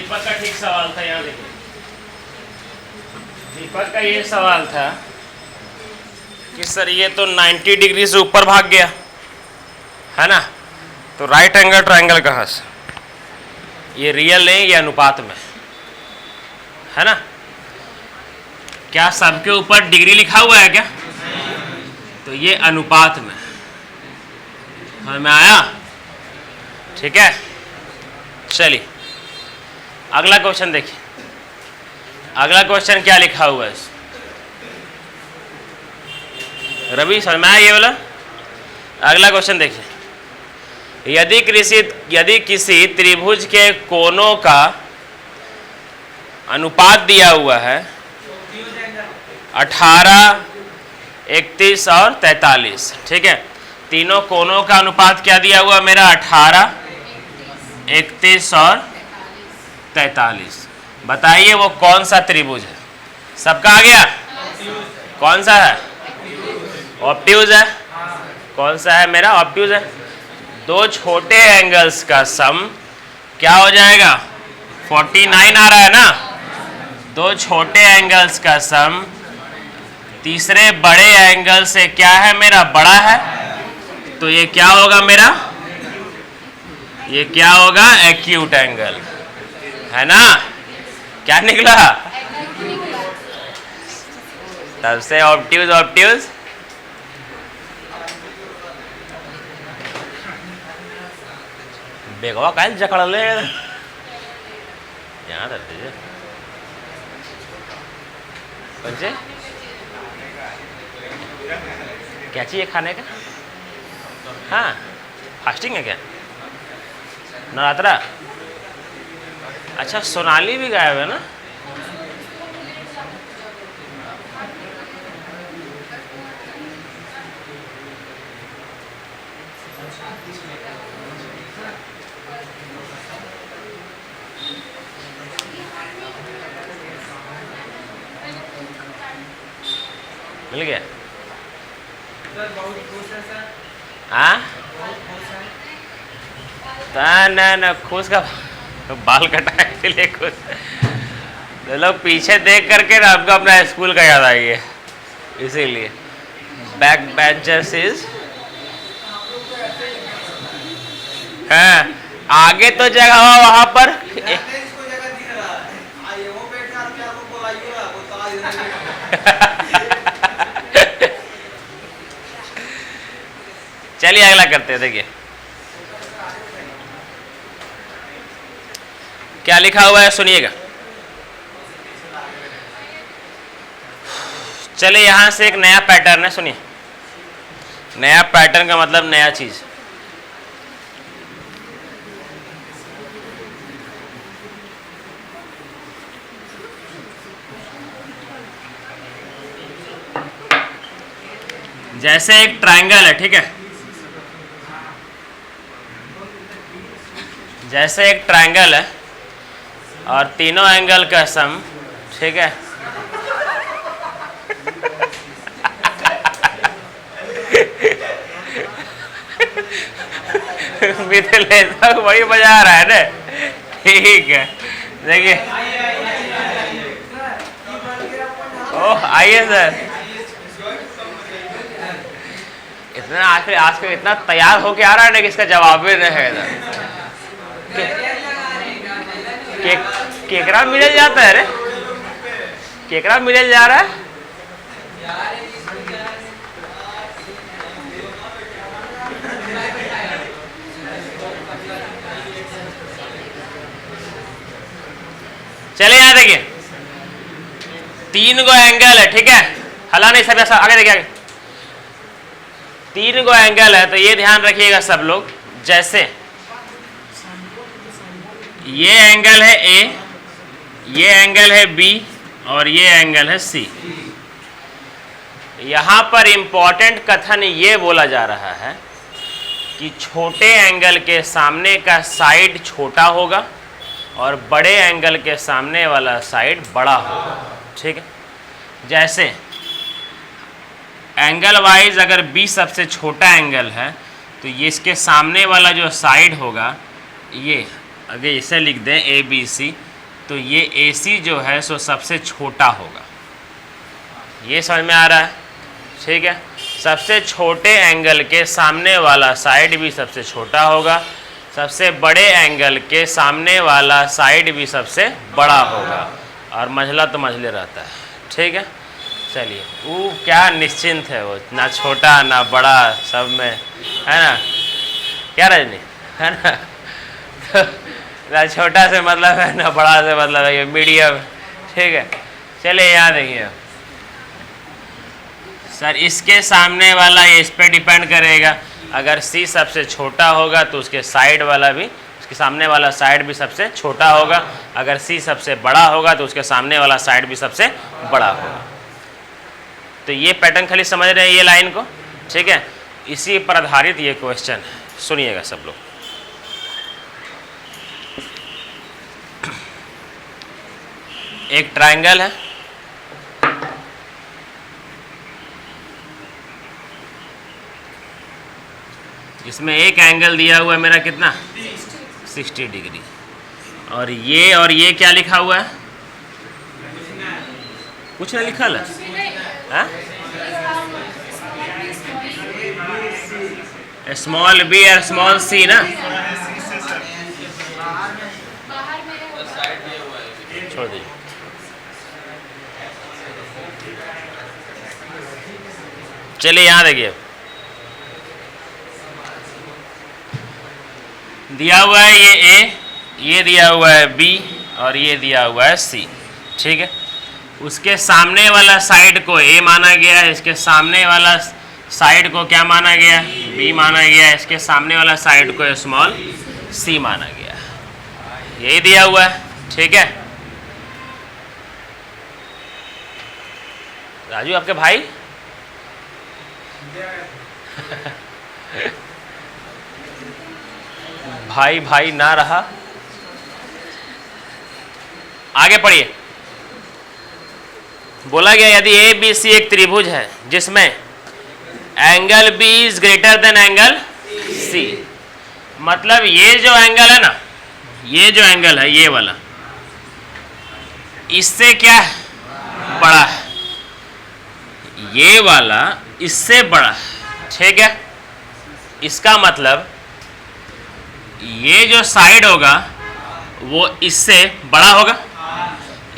दीपक का ठीक सवाल था, यहाँ देखिए दीपक का ये सवाल था कि सर ये तो 90 डिग्री से ऊपर भाग गया है ना, तो राइट एंगल ट्रायंगल कहाँ से? ये रियल है, ये अनुपात में है ना। क्या सबके ऊपर डिग्री लिखा हुआ है क्या? तो ये अनुपात में हमें आया। ठीक है, चलिए अगला क्वेश्चन देखिए। अगला क्वेश्चन क्या लिखा हुआ है? रवि समझ में आया ये वाला? अगला क्वेश्चन देखिए। यदि किसी त्रिभुज के कोणों का अनुपात दिया हुआ है 18, 31 और 43, ठीक है। तीनों कोणों का अनुपात क्या दिया हुआ मेरा? 18, 31 और 43। बताइए वो कौन सा त्रिभुज है? सबका आ गया? कौन सा है? ऑब्ट्यूज है। कौन सा है मेरा? ऑब्ट्यूज है। दो छोटे एंगल्स का सम क्या हो जाएगा? 49 आ रहा है ना। दो छोटे एंगल्स का सम तीसरे बड़े एंगल से क्या है मेरा? बड़ा है। तो ये क्या होगा मेरा? ये क्या होगा? एक्यूट एंगल है ना। क्या निकला? तब से ऑब्ट्यूज ऑब्ट्यूज बेगवा काल जकड़ ले यहाँ दर दीजिए बच्चे। क्या चाहिए खाने का? हाँ, फास्टिंग है क्या? नवरात्रा? अच्छा, सोनाली भी गायब है ना। मिल गया? हाँ ना खुश का बाल कटाए के लिए खुश। तो लोग पीछे देख करके ना आपको अपना स्कूल का याद आई है, इसीलिए बैक बेंचर्स इज हाँ। आगे तो जगह हो वहां पर चलिए अगला करते हैं। देखिए क्या लिखा हुआ है, सुनिएगा। चलिए यहां से एक नया पैटर्न है, सुनिए। नया पैटर्न का मतलब नया चीज। जैसे एक ट्रायंगल है, ठीक है। जैसे एक ट्रायंगल है और तीनों एंगल का सम, ठीक है। मिथिलेश बड़ी मजा आ रहा है ना। ठीक है, देखिए। ओह आइए सर। इतना आज के इतना तैयार होके आ रहा है ना कि इसका जवाब ही नहीं है। केकरा मिल जाता है रे, केकरा मिल जा रहा है। चलिए यहाँ देखिए, तीन गो एंगल है, ठीक है। हला नहीं सब आगे देखिए, आगे तीन गो एंगल है। तो ये ध्यान रखिएगा सब लोग। जैसे ये एंगल है ए, ये एंगल है बी और ये एंगल है सी। यहां पर इंपॉर्टेंट कथन ये बोला जा रहा है कि छोटे एंगल के सामने का साइड छोटा होगा और बड़े एंगल के सामने वाला साइड बड़ा होगा, ठीक है। जैसे एंगल वाइज अगर बी सबसे छोटा एंगल है तो ये इसके सामने वाला जो साइड होगा, ये अगर इसे लिख दें ए बी सी, तो ये AC जो है सो सबसे छोटा होगा। ये समझ में आ रहा है? ठीक है, सबसे छोटे एंगल के सामने वाला साइड भी सबसे छोटा होगा, सबसे बड़े एंगल के सामने वाला साइड भी सबसे बड़ा होगा, और मझला तो मझले रहता है। ठीक है, चलिए, वो क्या निश्चिंत है, वो ना छोटा ना बड़ा, सब में है ना, क्या रजनी, है ना? ना छोटा से मतलब है ना बड़ा से मतलब है, ये मीडियम। ठीक है, चलिए यहाँ देखिए सर, इसके सामने वाला ये इस पे डिपेंड करेगा। अगर C सबसे छोटा होगा तो उसके साइड वाला भी, उसके सामने वाला साइड भी सबसे छोटा होगा। अगर C सबसे बड़ा होगा तो उसके सामने वाला साइड भी सबसे बड़ा होगा। तो ये पैटर्न खाली समझ रहे हैं ये लाइन को? ठीक है, इसी पर आधारित ये क्वेश्चन है, सुनिएगा सब लोग। एक ट्रायंगल है, इसमें एक एंगल दिया हुआ है मेरा कितना, 60 डिग्री, और ये क्या लिखा हुआ है? कुछ ना लिखा है, स्मॉल बी और स्मॉल सी ना, छोड़ दीजिए। चलिए यहाँ देखिए, दिया हुआ है ये A, ये दिया हुआ है B, और ये दिया हुआ है C। ठीक है, उसके सामने वाला साइड को A माना गया है, इसके सामने वाला साइड को क्या माना गया? B माना गया है, इसके सामने वाला साइड को स्मॉल C माना गया है। यही दिया हुआ है। ठीक है, राजू आपके भाई भाई भाई ना रहा, आगे पढ़िए। बोला गया यदि ABC एक त्रिभुज है जिसमें angle B is greater than angle C, मतलब ये जो एंगल है ना, ये जो एंगल है ये वाला, इससे क्या है? बड़ा है, ये वाला इससे बड़ा है। ठीक है, इसका मतलब ये जो साइड होगा वो इससे बड़ा होगा,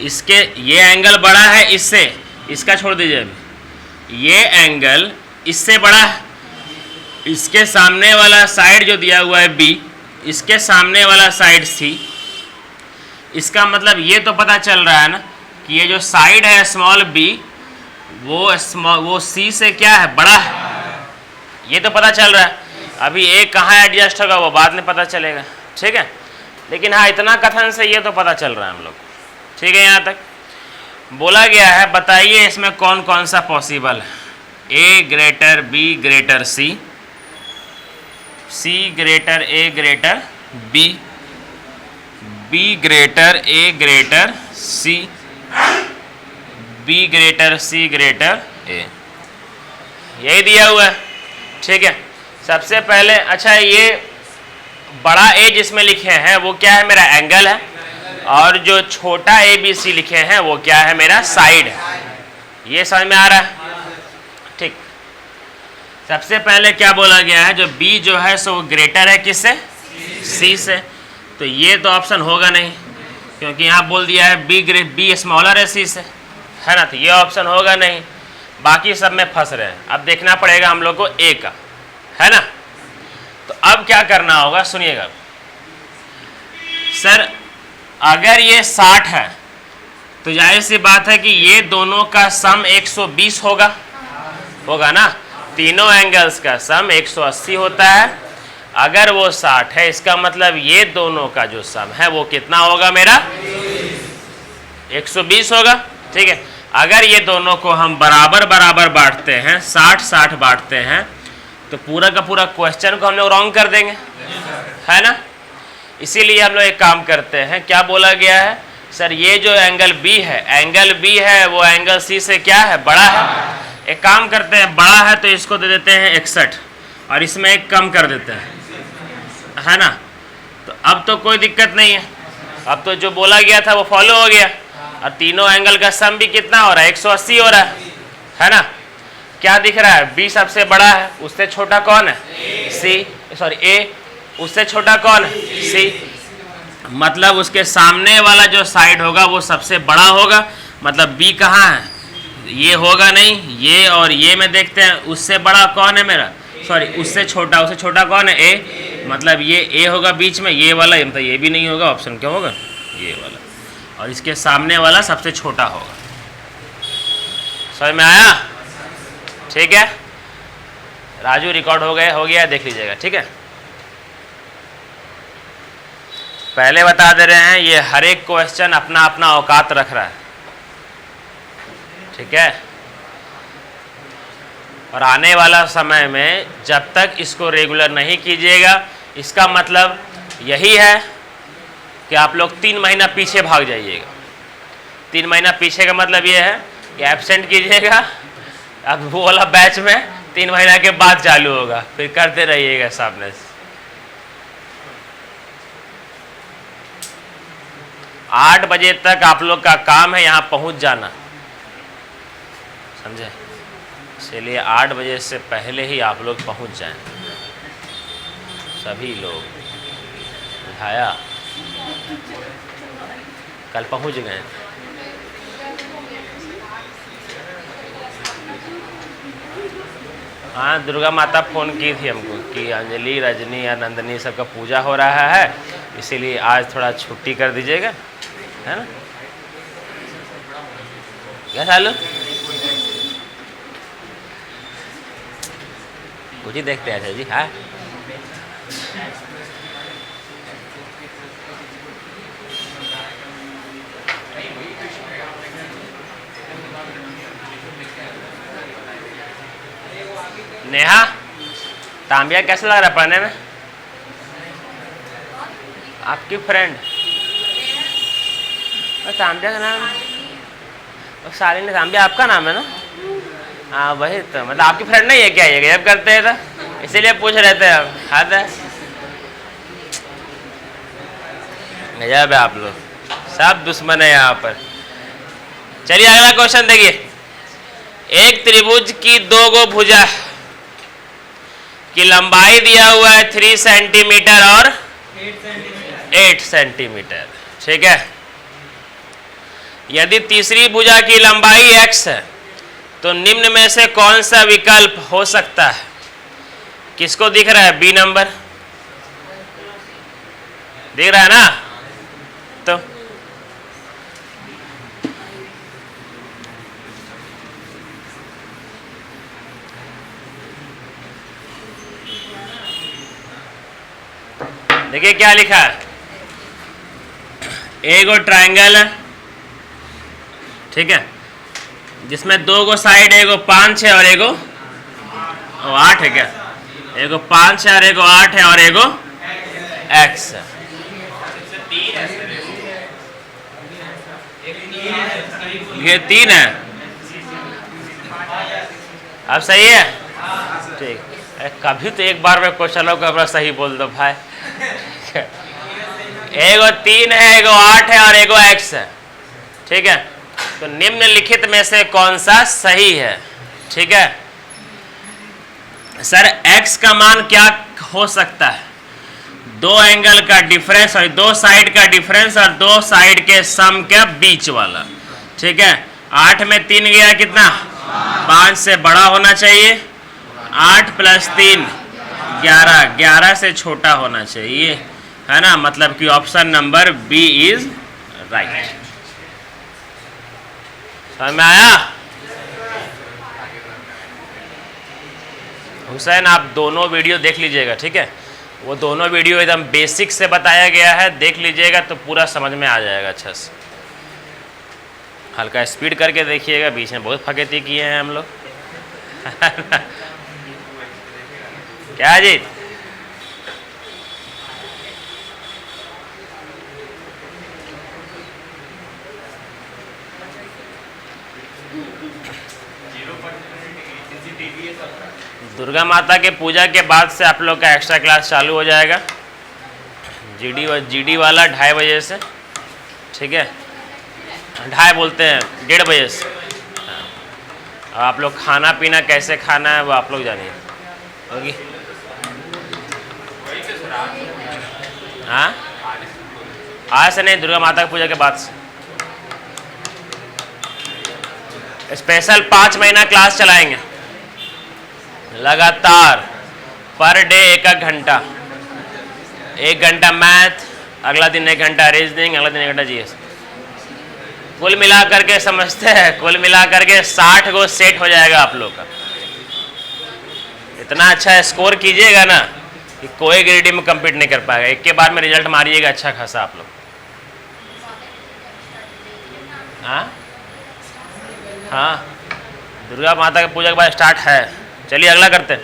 इसके ये एंगल बड़ा है इससे, इसका छोड़ दीजिए अभी, ये एंगल इससे बड़ा है, इसके सामने वाला साइड जो दिया हुआ है B, इसके सामने वाला साइड C, इसका मतलब ये तो पता चल रहा है ना कि ये जो साइड है स्मॉल b वो C से क्या है? बड़ा है, ये तो पता चल रहा है। अभी एक कहाँ एडजस्ट होगा वो बाद में पता चलेगा। ठीक है, लेकिन हाँ इतना कथन से ये तो पता चल रहा है हम लोग। ठीक है, यहाँ तक बोला गया है, बताइए इसमें कौन कौन सा पॉसिबल है? A greater B greater C, C greater A greater B, B greater A greater C, B greater C greater A, यही दिया हुआ है। ठीक है, सबसे पहले अच्छा ये बड़ा A जिसमें लिखे हैं वो क्या है? मेरा एंगल है, और जो छोटा ABC लिखे हैं वो क्या है? मेरा साइड है। ये समझ में आ रहा है? ठीक, सबसे पहले क्या बोला गया है? जो B जो है सो ग्रेटर है किससे? C से। तो ये तो ऑप्शन होगा नहीं, क्योंकि यहाँ बोल दिया है B स्मॉलर है C से, है ना, तो ये ऑप्शन होगा नहीं। बाकी सब में फंस रहे हैं। अब देखना पड़ेगा हम लोग को A का, है ना। तो अब क्या करना होगा, सुनिएगा सर, अगर ये 60 है तो जाहिर सी बात है कि ये दोनों का सम 120 होगा ना। तीनों एंगल्स का सम 180 होता है। अगर वो 60 है इसका मतलब ये दोनों का जो सम है वो कितना होगा? मेरा 120 होगा। ठीक है, अगर ये दोनों को हम बराबर बराबर बांटते हैं, 60-60 बांटते हैं, तो पूरा का पूरा क्वेश्चन को हम लोग रॉन्ग कर देंगे, है ना। इसीलिए हम लोग एक काम करते हैं, क्या बोला गया है सर, ये जो एंगल B है वो एंगल C से क्या है? बड़ा है। एक काम करते हैं, बड़ा है तो इसको दे देते हैं 61 और इसमें एक कम कर देते हैं, है ना। तो अब तो कोई दिक्कत नहीं है, अब तो जो बोला गया था वो फॉलो हो गया, और तीनों एंगल का सम भी कितना हो रहा है, 180 हो रहा है ना। क्या दिख रहा है, बी सबसे बड़ा है, उससे छोटा कौन है, सी, सॉरी ए, उससे छोटा कौन है, सी, मतलब उसके सामने वाला जो साइड होगा वो सबसे बड़ा होगा। मतलब बी कहाँ है, ये होगा नहीं, ये और ये में देखते हैं, उससे बड़ा कौन है मेरा, सॉरी उससे छोटा कौन है, ए, मतलब ये ए होगा बीच में, ये वाला मतलब ये भी नहीं होगा, ऑप्शन क्या होगा, ये वाला, और इसके सामने वाला सबसे छोटा होगा। समझ में आया, ठीक है। राजू रिकॉर्ड हो गया देख लीजिएगा, ठीक है। पहले बता दे रहे हैं, ये हर एक क्वेश्चन अपना अपना औकात रख रहा है, ठीक है। और आने वाला समय में जब तक इसको रेगुलर नहीं कीजिएगा, इसका मतलब यही है कि आप लोग 3 महीना पीछे भाग जाइएगा। 3 महीना पीछे का मतलब ये है कि एब्सेंट कीजिएगा, अब वो वाला बैच में 3 महीना के बाद चालू होगा, फिर करते रहिएगा सामने से। 8 बजे तक आप लोग का काम है यहाँ पहुँच जाना, समझे, इसलिए 8 बजे से पहले ही आप लोग पहुँच जाएं, सभी लोग। उठाया, कल पहुँच गए। हाँ, दुर्गा माता फ़ोन की थी हमको कि अंजलि, रजनी या नंदनी सबका पूजा हो रहा है, इसीलिए आज थोड़ा छुट्टी कर दीजिएगा, है ना। क्या चालू, कुछ ही देखते हैं जी। हाँ, नेहा, तांबिया कैसा लग रहा है पढ़ने में, आपकी फ्रेंड, तांबिया का नाम, सारी ने, तांबिया आपका नाम है ना। हाँ वही तो, मतलब आपकी फ्रेंड नहीं है क्या, ये गजब करते हैं तो इसीलिए पूछ रहे थे हम। हद है, गजब है आप लोग, सब दुश्मन है यहाँ पर। चलिए अगला क्वेश्चन देखिए। एक त्रिभुज की 2 गो भुजा की लंबाई दिया हुआ है 3 सेंटीमीटर और 8 सेंटीमीटर, ठीक है। यदि तीसरी भुजा की लंबाई x है तो निम्न में से कौन सा विकल्प हो सकता है। किसको दिख रहा है, बी नंबर दिख रहा है ना, तो देखिए क्या लिखा है, एगो ट्रायंगल है, ठीक है, जिसमें 2 गो साइड, एगो 5 है और एगो 8 है, क्या एगो 5 है और एगो 8 है और एगो x है। ये 3 है, अब सही है, ठीक। कभी तो एक बार में क्वेश्चनों को अपना सही बोल दो भाई। एगो 3 है, एगो 8 है और एगो x है, ठीक है। तो निम्नलिखित में से कौन सा सही है, ठीक है। सर x का मान क्या हो सकता है, 2 एंगल का डिफरेंस और 2 साइड का डिफरेंस और 2 साइड के सम के बीच वाला, ठीक है। 8 में 3 गया कितना, 5 से बड़ा होना चाहिए, 8 + 3 11, 11 से छोटा होना चाहिए, है ना। मतलब कि option number B is right. समझ में आया। हुसैन आप दोनों वीडियो देख लीजिएगा, ठीक है। वो दोनों वीडियो एकदम बेसिक से बताया गया है, देख लीजिएगा तो पूरा समझ में आ जाएगा अच्छा से। हल्का स्पीड करके देखिएगा, बीच में बहुत फकेती किए हैं हम लोग। क्या जी, दुर्गा माता के पूजा के बाद से आप लोग का एक्स्ट्रा क्लास चालू हो जाएगा, जीडी वाला 2:30 बजे से। ठीक है, 2:30 बोलते हैं, 1:30 बजे से। अब आप लोग खाना पीना कैसे खाना है वो आप लोग जानिए, होगी। हाँ, आज से नहीं, दुर्गा माता की पूजा के बाद से स्पेशल 5 महीना क्लास चलाएंगे लगातार, पर डे 1 घंटा। 1 घंटा मैथ, अगला दिन 1 घंटा रीजनिंग, अगला दिन 1 घंटा जीएस। कुल मिला करके समझते हैं, कुल मिला करके 60 गो सेट हो जाएगा आप लोग का। इतना अच्छा स्कोर कीजिएगा ना कि कोई ग्रेडिंग में कम्पीट नहीं कर पाएगा। एक के बाद में रिजल्ट मारिएगा अच्छा खासा आप लोग। हाँ हाँ, दुर्गा माता की पूजा के बाद स्टार्ट है। चलिए अगला करते हैं,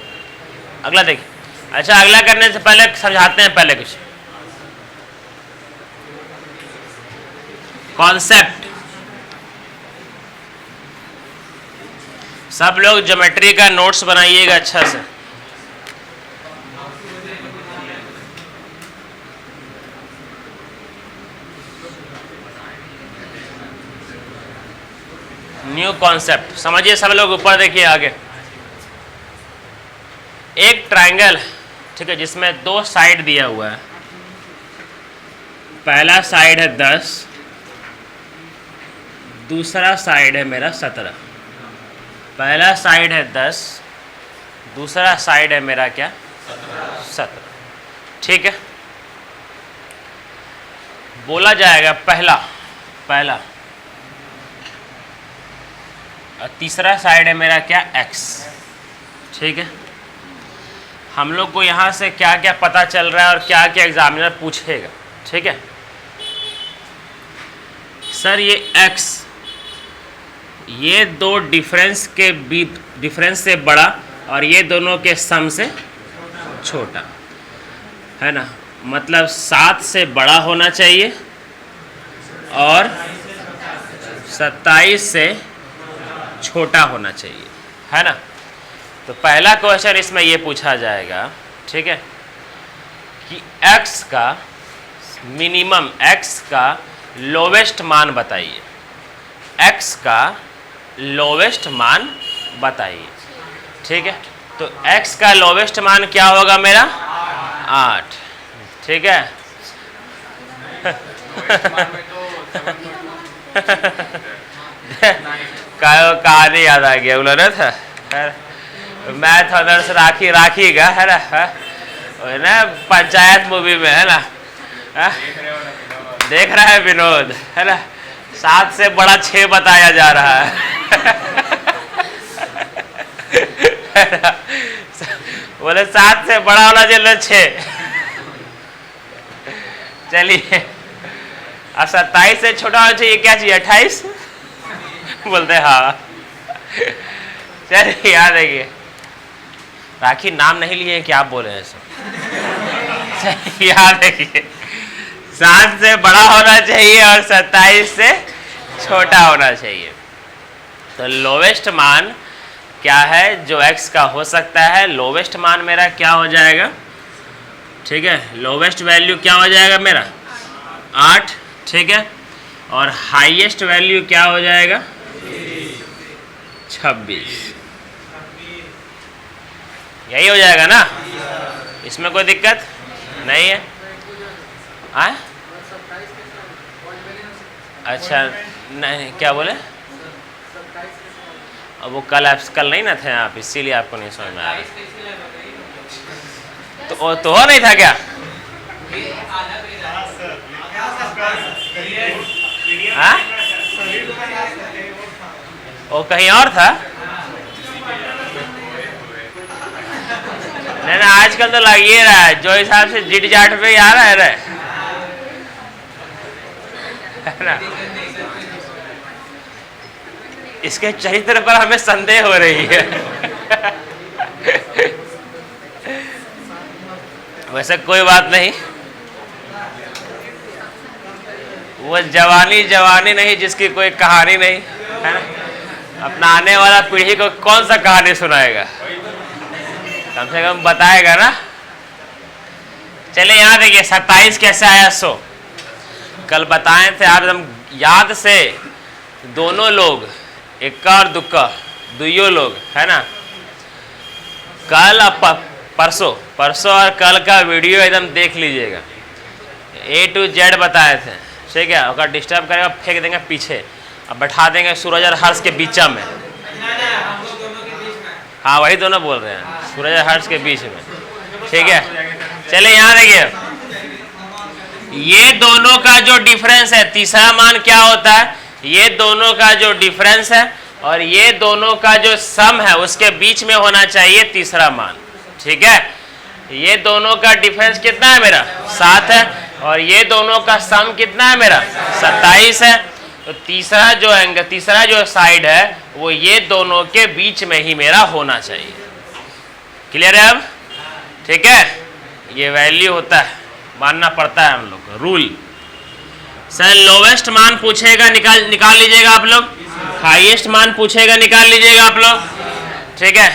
अगला देखिए। अच्छा, अगला करने से पहले समझाते हैं पहले कुछ कॉन्सेप्ट। सब लोग ज्योमेट्री का नोट्स बनाइएगा अच्छा से। न्यू कॉन्सेप्ट समझिए सब लोग। ऊपर देखिए आगे, एक ट्रायंगल, ठीक है, जिसमें 2 साइड दिया हुआ है। पहला साइड है 10, दूसरा साइड है मेरा 17। पहला साइड है 10, दूसरा साइड है मेरा क्या 17। ठीक है, बोला जाएगा पहला पहला, और तीसरा साइड है मेरा क्या x। ठीक है, हम लोग को यहाँ से क्या क्या पता चल रहा है और क्या क्या एग्जामिनर पूछेगा। ठीक है सर, ये x, ये 2 डिफरेंस से बड़ा और ये दोनों के सम से छोटा है ना, मतलब 7 से बड़ा होना चाहिए और 27 से छोटा होना चाहिए, है ना। तो पहला क्वेश्चन इसमें ये पूछा जाएगा, ठीक है, कि x का मिनिमम, x का लोवेस्ट मान बताइए। x का लोवेस्ट मान बताइए। ठीक है, तो x का लोवेस्ट मान क्या होगा मेरा 8। ठीक है कहानी याद आ गया, बोला था मैथ ऑनर्स राखी का है ना, पंचायत मूवी में है ना, देख रहा है विनोद, है ना, 7 से बड़ा 6 बताया जा रहा है बोले 7 से बड़ा होना चाहिए 6। चलिए, अब 27 से छोटा होना चाहिए क्या चाहिए 28 बोलते हैं हाँ। चलिए याद देखिए, राखी नाम नहीं लिए क्या आप बोले हैं सब। याद देखिए, 7 से बड़ा होना चाहिए और 27 से छोटा होना चाहिए। तो लोवेस्ट मान क्या है जो x का हो सकता है, लोवेस्ट मान मेरा क्या हो जाएगा। ठीक है, लोवेस्ट वैल्यू क्या हो जाएगा मेरा 8। ठीक है, और हाईएस्ट वैल्यू क्या हो जाएगा 26। यही हो जाएगा ना, इसमें कोई दिक्कत नहीं है। अच्छा नहीं, क्या बोले, अब वो कल नहीं ना थे आप, इसीलिए आपको नहीं समझ में आ रहा। तो हो नहीं था क्या? हाँ, वो कहीं और था। नहीं ना, आजकल तो लग ये रहा है जो हिसाब से जिट जाट पे आ रहा है ना, इसके चरित्र पर हमें संदेह हो रही है। वैसे कोई बात नहीं, वो जवानी नहीं जिसकी कोई कहानी नहीं, है ना। अपना आने वाला पीढ़ी को कौन सा कहानी सुनाएगा, कम से कम बताएगा ना। चलिए यहाँ देखिए 27 कैसे आया 100। कल बताए थे आप एकदम याद से, दोनों लोग इक्का और दुक्का दुइयों लोग है ना, कल और परसों और कल का वीडियो एकदम देख लीजिएगा, A to Z बताए थे, ठीक है। अगर डिस्टर्ब करेगा फेंक देंगे पीछे, अब बैठा देंगे सूरज और हर्ष के बीच में। हाँ वही दोनों बोल रहे हैं, सूरज और हर्ष के बीच में, ठीक है। चलिए यहाँ देखिए, ये दोनों का जो डिफरेंस है, तीसरा मान क्या होता है, ये दोनों का जो डिफरेंस है और ये दोनों का जो सम है उसके बीच में होना चाहिए तीसरा मान, ठीक है। ये दोनों का डिफरेंस कितना है मेरा 7 है, और ये दोनों का सम कितना है मेरा 27 है। तो तीसरा जो एंगल, तीसरा जो साइड है वो ये दोनों के बीच में ही मेरा होना चाहिए। क्लियर है अब, ठीक है। ये वैल्यू होता है, मानना पड़ता है हम लोग को, रूल। सर लोवेस्ट मान पूछेगा, निकाल लीजिएगा आप लोग, हाईएस्ट मान पूछेगा, निकाल लीजिएगा आप लोग, ठीक है।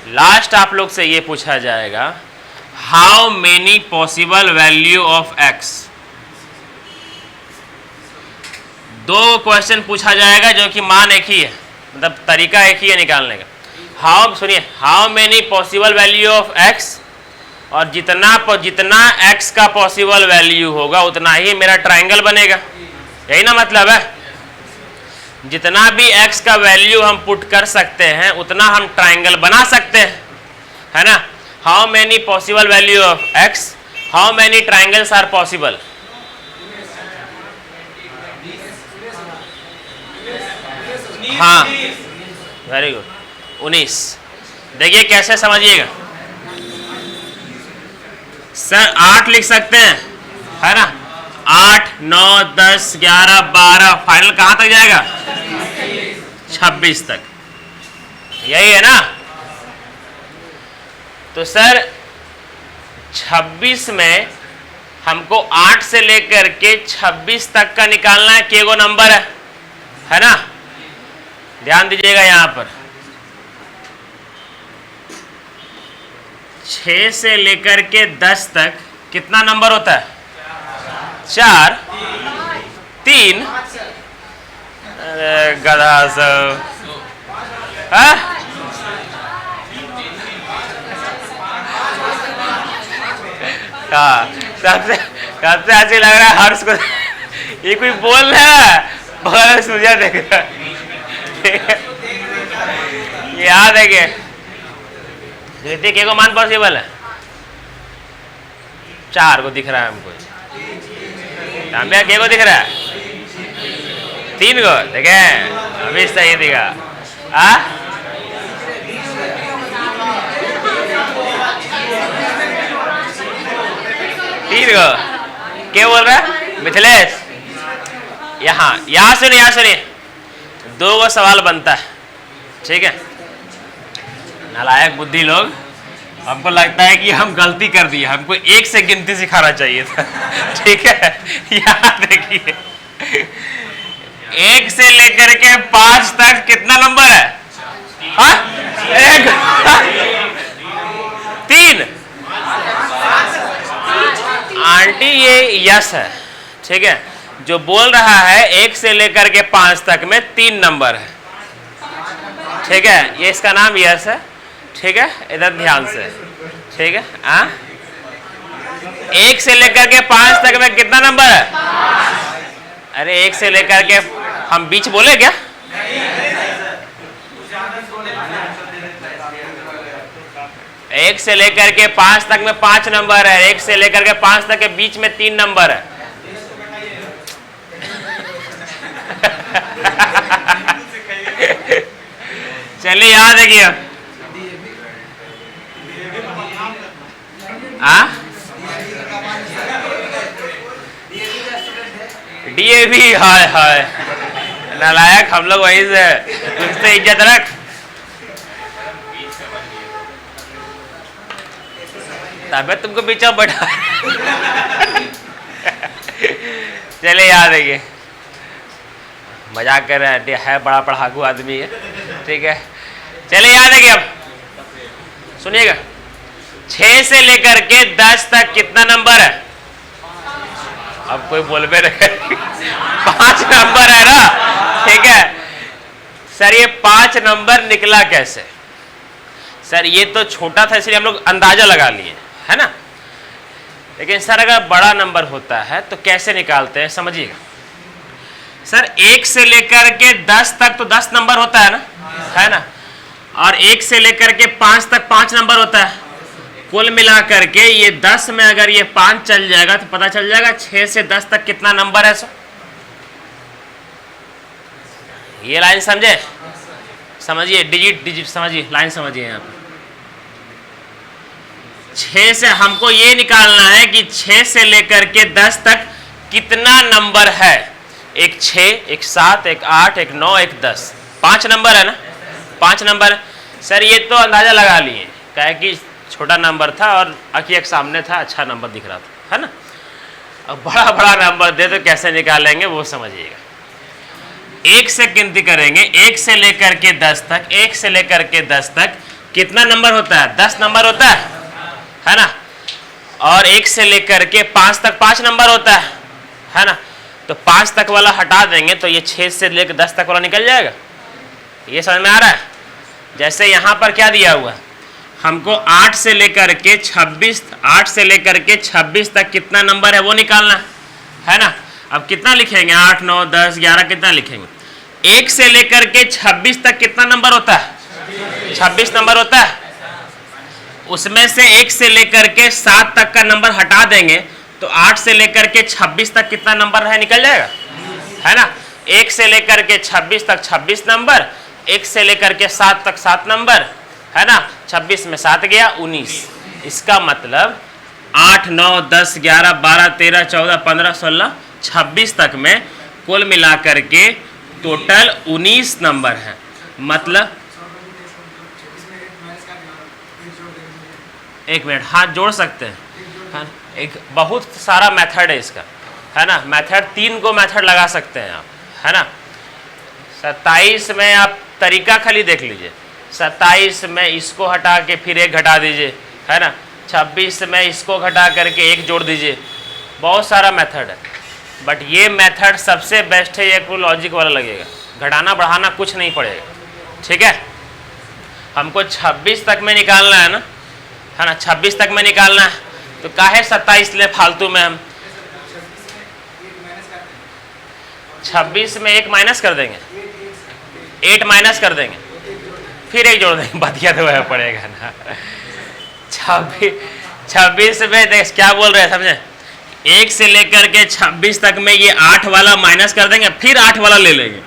लास्ट आप लोग से ये पूछा जाएगा, how many possible value of x. दो क्वेश्चन पूछा जाएगा जो कि मान एक ही है, मतलब तरीका एक ही है निकालने का। हाउ, सुनिए, how many possible value of x, और जितना x का पॉसिबल वैल्यू होगा उतना ही मेरा ट्रायंगल बनेगा, यही ना मतलब है। जितना भी x का वैल्यू हम पुट कर सकते हैं उतना हम ट्रायंगल बना सकते हैं, है ना। How many possible value of x, how many triangles are possible. हाँ वेरी गुड, 19। देखिए कैसे समझिएगा सर, 8 लिख सकते हैं, है ना। 8, 9, 10, 11, 12, फाइनल कहाँ तक जाएगा 26 तक, यही है ना। तो सर 26 में हमको 8 से लेकर के 26 तक का निकालना है, केगो नंबर है ना। ध्यान दीजिएगा यहाँ पर 6 से लेकर के 10 तक कितना नंबर होता है 4, 3, अरे गधा सब, हाँ सबसे अच्छी लग रहा है हर्ष को, ये कोई बोल रहा है बहुत सूझा देख रहा है, याद है कि ऋतिक के को मान पॉसिबल है 4 को दिख रहा है हमको, तांबिया के को दिख रहा है 3 को, देखे अभी सही दिखा। क्या बोल रहा है मिथिलेश, यहाँ सुनिए 2 को सवाल बनता है, ठीक है। नालायक बुद्धि लोग, हमको लगता है कि हम गलती कर दिए, हमको 1 से गिनती सिखाना चाहिए था, ठीक है। यहाँ देखिए 1 से लेकर के 5 तक कितना नंबर है, 3। आंटी ये यस है, ठीक है। जो बोल रहा है 1 से लेकर के 5 तक में 3 नंबर है, ठीक है, ये इसका नाम यस है, ठीक है। इधर ध्यान से, ठीक है। 1 से लेकर के 5 तक में कितना नंबर है, अरे 1 से लेकर के हम बीच बोले क्या, एक से लेकर के 5 तक में 5 नंबर है, 1 से लेकर के 5 तक के बीच में 3 नंबर है। चलिए याद है कि डीएवी, हाय नालायक, हम लोग वहीं से उससे इज्जत रख। तब तुमको पीछे बैठा चले याद है कि मजाक कर रहे है, बड़ा पढ़ाकू आदमी है, ठीक है। चले याद है कि अब सुनिएगा 6 से लेकर के 10 तक कितना नंबर है अब कोई बोलबे रहे 5 नंबर है ना, ठीक है सर। ये 5 नंबर निकला कैसे? सर ये तो छोटा था इसलिए हम लोग अंदाजा लगा लिए, है ना। लेकिन सर अगर बड़ा नंबर होता है तो कैसे निकालते हैं, समझिएगा। सर 1 से लेकर के 10 तक तो 10 नंबर होता है ना, है ना। और 1 से लेकर के 5 तक 5 नंबर होता है। कुल मिला करके ये 10 में अगर ये 5 चल जाएगा तो पता चल जाएगा 6 से 10 तक कितना नंबर है। सर ये लाइन समझे, समझिए, डिजिट डिजिट समझिए, लाइन समझिए। यहाँ पर 6 से हमको ये निकालना है कि 6 से लेकर के 10 तक कितना नंबर है। एक 6, एक 7, एक 8, एक 9, एक 10, 5 नंबर है ना, 5 नंबर। सर ये तो अंदाजा लगा लिए, क्या है कि छोटा नंबर था और आँखी एक सामने था, अच्छा नंबर दिख रहा था, है ना। अब बड़ा बड़ा नंबर दे तो कैसे निकालेंगे वो समझिएगा। 1 से गिनती करेंगे, 1 से लेकर के 10 तक, 1 से लेकर के 10 तक कितना नंबर होता है? 10 नंबर होता है ना। और 1 से लेकर के 5 तक 5 नंबर होता है ना। तो 5 तक वाला हटा देंगे तो ये 6 से लेकर 10 तक वाला निकल जाएगा। ये समझ में आ रहा है? जैसे यहाँ पर क्या दिया हुआ है हमको 8 से लेकर के 26, 8 से लेकर के 26 तक कितना नंबर है वो निकालना है ना। अब कितना लिखेंगे? 8, 9, 10, 11 कितना लिखेंगे? 1 से लेकर के 26 तक कितना नंबर होता है? 26 नंबर होता है। उसमें से 1 से लेकर के 7 तक का नंबर हटा देंगे तो 8 से लेकर के 26 तक कितना नंबर है निकल जाएगा, है ना। 1 से लेकर के 26 तक 26 नंबर, 1 से लेकर के 7 तक 7 नंबर, है ना। 26 में 7 गया 19। इसका मतलब 8, 9, 10, 11, 12, 13, 14, 15, 16, 26 तक में कुल मिलाकर के टोटल 19 नंबर है। मतलब 1 मिनट, हाथ जोड़ सकते हैं, हाँ। एक बहुत सारा मेथड है इसका, है ना। मेथड 3 को मेथड लगा सकते हैं आप, है ना। 27 में आप तरीका खाली देख लीजिए। 27 में इसको हटा के फिर 1 घटा दीजिए, है ना। 26 में इसको घटा करके 1 जोड़ दीजिए। बहुत सारा मेथड है, बट ये मेथड सबसे बेस्ट है। ये को लॉजिक वाला लगेगा, घटाना बढ़ाना कुछ नहीं पड़ेगा, ठीक है। हमको 26 तक में निकालना है ना, है ना। 26 तक में निकालना है तो काहे 27 ले फालतू में हम 26 में 1 माइनस कर देंगे, 8 माइनस कर देंगे, फिर 1 जोड़ देंगे, बतिया तो वह पड़ेगा ना। 26 में देख क्या बोल रहे हैं समझे। 1 से लेकर के 26 तक में ये 8 वाला माइनस कर देंगे, फिर 8 वाला ले लेंगे।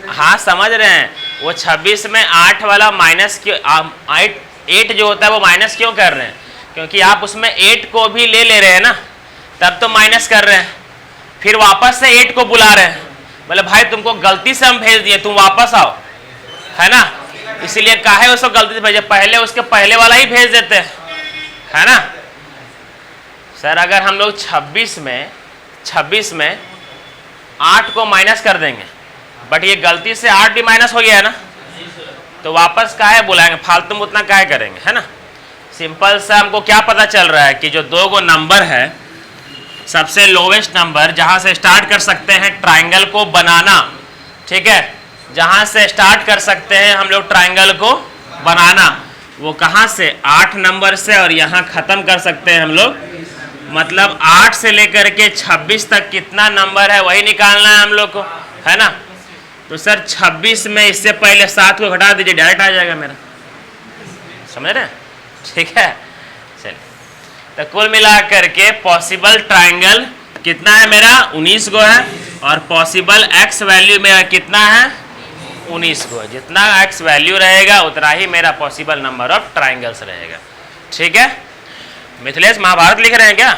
हाँ समझ रहे हैं, वो 26 में 8 वाला माइनस क्यों, 8 जो होता है वो माइनस क्यों कर रहे हैं? क्योंकि आप उसमें 8 को भी ले रहे हैं ना, तब तो माइनस कर रहे हैं। फिर वापस से 8 को बुला रहे हैं, बोले भाई तुमको गलती से हम भेज दिए, तुम वापस आओ, है ना। इसीलिए काहे उसको गलती से भेजे, पहले उसके पहले वाला ही भेज देते हैं, है ना। सर अगर हम लोग 26 में 8 को माइनस कर देंगे, बट ये गलती से 8 भी माइनस हो गया है ना, तो वापस काहे बुलाएंगे, फालतू में उतना काहे करेंगे, है ना। सिंपल सा हमको क्या पता चल रहा है कि जो 2 गो नंबर है, सबसे लोवेस्ट नंबर जहां से स्टार्ट कर सकते हैं ट्राइंगल को बनाना, ठीक है। जहां से स्टार्ट कर सकते हैं हम लोग ट्राइंगल को बनाना, वो कहां से? 8 नंबर से, और यहां ख़त्म कर सकते हैं हम लोग। मतलब 8 से लेकर के 26 तक कितना नंबर है वही निकालना है हम लोग को, है ना। तो सर 26 में इससे पहले 7 को घटा दीजिए, डायरेक्ट आ जाएगा मेरा, समझ रहे हैं, ठीक है। चलिए तो कुल मिला करके पॉसिबल ट्राइंगल कितना है मेरा? 19 गो है, और पॉसिबल एक्स वैल्यू मेरा कितना है? 19 गो। जितना एक्स वैल्यू रहेगा उतना ही मेरा पॉसिबल नंबर ऑफ ट्राइंगल्स रहेगा, ठीक है। मिथिलेश महाभारत लिख रहे हैं क्या?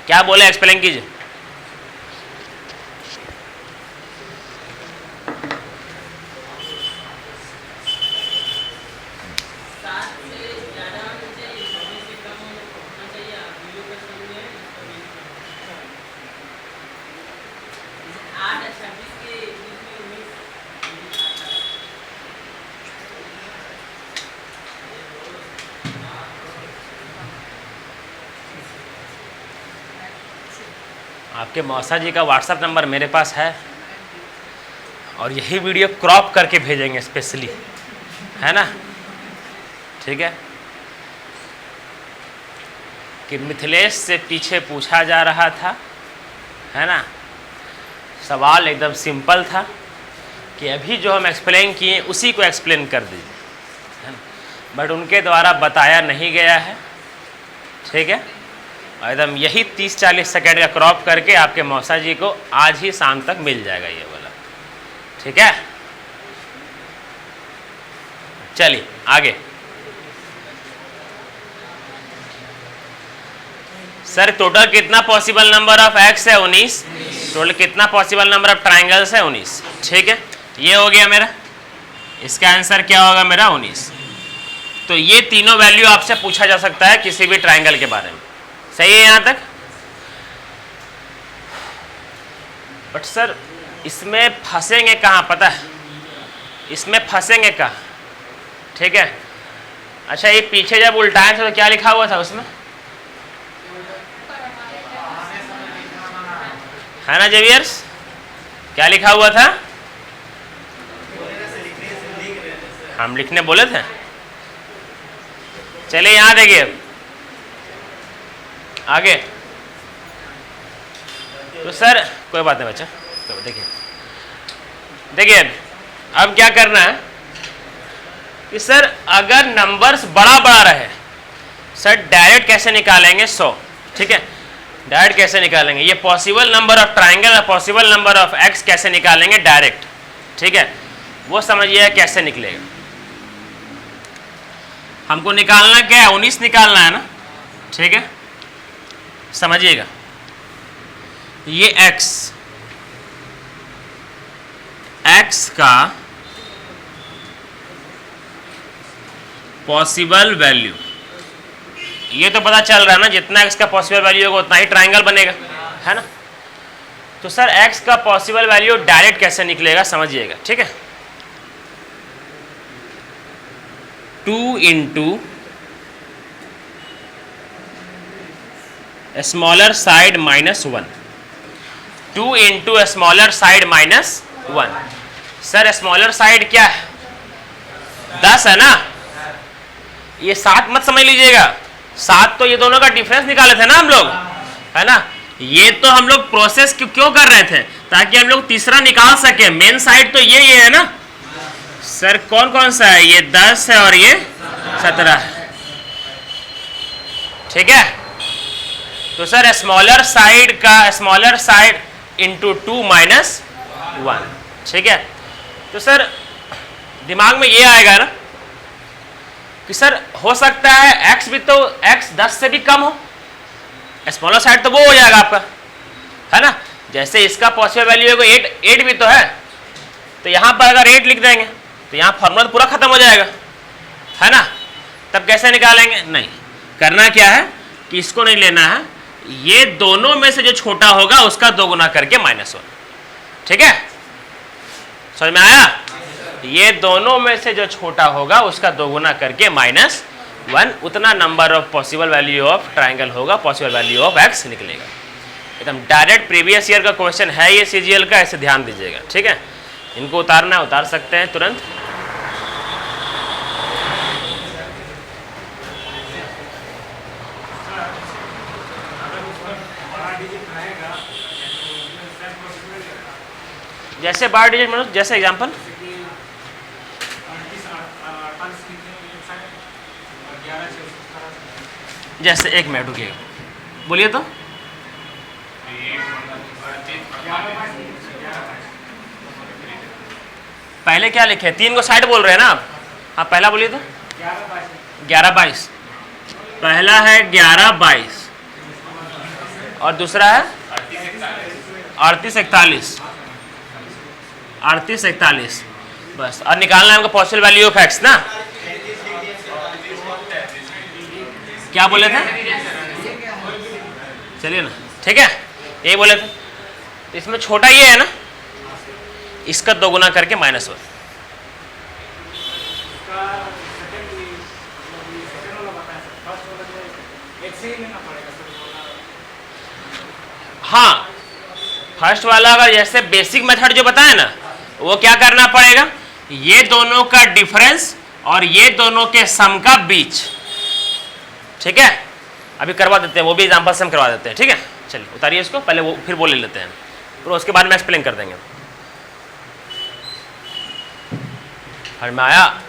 क्या बोले, एक्सप्लेन कीजिए। आपके मौसा जी का व्हाट्सएप नंबर मेरे पास है और यही वीडियो क्रॉप करके भेजेंगे स्पेशली, है ना। ठीक है कि मिथिलेश से पीछे पूछा जा रहा था, है ना। सवाल एकदम सिंपल था कि अभी जो हम एक्सप्लेन किए उसी को एक्सप्लेन कर दीजिए, है ना। बट उनके द्वारा बताया नहीं गया है। ठीक है, एकदम यही 30-40 सेकेंड का क्रॉप करके आपके मौसा जी को आज ही शाम तक मिल जाएगा ये वाला। ठीक है, चलिए आगे। सर टोटल कितना पॉसिबल नंबर ऑफ एक्स है? 19। टोटल कितना पॉसिबल नंबर ऑफ ट्राइंगल्स है? 19। ठीक है, ये हो गया मेरा। इसका आंसर क्या होगा मेरा? 19। तो ये तीनों वैल्यू आपसे पूछा जा सकता है किसी भी ट्राइंगल के बारे में। सही है यहां तक? बट सर इसमें फंसेंगे कहाँ पता है? इसमें फंसेंगे कहाँ? ठीक है, अच्छा ये पीछे जब उल्टाए थे तो क्या लिखा हुआ था उसमें, है ना जेवियर्स? क्या लिखा हुआ था? हम लिखने बोले थे। चलिए यहां देखिए आगे। तो सर कोई बात नहीं बच्चा, तो देखिए अब क्या करना है कि सर अगर नंबर्स बड़ा बड़ा रहे, सर डायरेक्ट कैसे निकालेंगे? 100। ठीक है, डायरेक्ट कैसे निकालेंगे? ये पॉसिबल नंबर ऑफ ट्राइंगल और पॉसिबल नंबर ऑफ एक्स कैसे निकालेंगे डायरेक्ट? ठीक है, वो समझिए कैसे निकलेगा। हमको निकालना क्या है? 19 निकालना है ना। ठीक है, समझिएगा ये x का पॉसिबल वैल्यू, ये तो पता चल रहा है ना, जितना x का पॉसिबल वैल्यू होगा उतना ही ट्राइंगल बनेगा, है ना। तो सर x का पॉसिबल वैल्यू डायरेक्ट कैसे निकलेगा समझिएगा। ठीक है, 2 into smaller side minus 1। 2 into smaller side minus 1। Sir smaller side क्या है? 10 है ना। ये 7 मत समझ लीजिएगा, 7 तो ये दोनों का डिफरेंस निकाले थे ना हम लोग, है ना। ये तो हम लोग प्रोसेस क्यों कर रहे थे? ताकि हम लोग तीसरा निकाल सके। मेन साइड तो ये है ना। सर कौन कौन सा है? ये 10 है और ये 17 है। ठीक है, तो sir smaller side into 2 minus 1। ठीक है, तो सर दिमाग में ये आएगा ना कि सर हो सकता है x भी तो x 10 से भी कम हो, स्मॉलर साइड तो वो हो जाएगा आपका, है ना। जैसे इसका पॉसिबल वैल्यू है 8 भी तो है, तो यहां पर अगर 8 लिख देंगे तो यहां फॉर्मूला पूरा खत्म हो जाएगा, है ना। तब कैसे निकालेंगे? नहीं, करना क्या है कि इसको नहीं लेना है, ये दोनों में से जो छोटा होगा उसका 2 गुना करके -1। ठीक है, समझ में आया? ये दोनों में से जो छोटा होगा उसका 2 गुना करके -1, उतना number of possible value of triangle होगा, पॉसिबल वैल्यू ऑफ x निकलेगा। एकदम डायरेक्ट प्रीवियस ईयर का क्वेश्चन है ये CGL का, ऐसे ध्यान दीजिएगा। ठीक है, इनको उतारना उतार सकते हैं तुरंत। जैसे 12 डिजिट मतलब जैसे एग्जांपल जैसे, एक मिनट रुकिएगा, बोलिए तो। पहले क्या लिखे? 3 को साइड बोल रहे हैं ना आप? हाँ पहला बोलिए तो। 11-22। पहला है 11-22 और दूसरा है 38-41। 38-41 बस। और निकालना है हमको पॉसिबल वैल्यू ऑफ x ना। क्या बोले थे? चलिए ना, ठीक है, यही बोले थे। तो इसमें छोटा ये है ना, इसका 2 गुना करके -1। हाँ फर्स्ट वाला अगर जैसे बेसिक मेथड जो बताया ना, वो क्या करना पड़ेगा, ये दोनों का डिफरेंस और ये दोनों के सम का बीच। ठीक है, अभी करवा देते हैं, वो भी एग्जांपल से हम करवा देते हैं। ठीक है, चलिए उतारिए इसको, पहले वो फिर वो ले लेते हैं, फिर उसके बाद में एक्सप्लेन कर देंगे। हर में आया?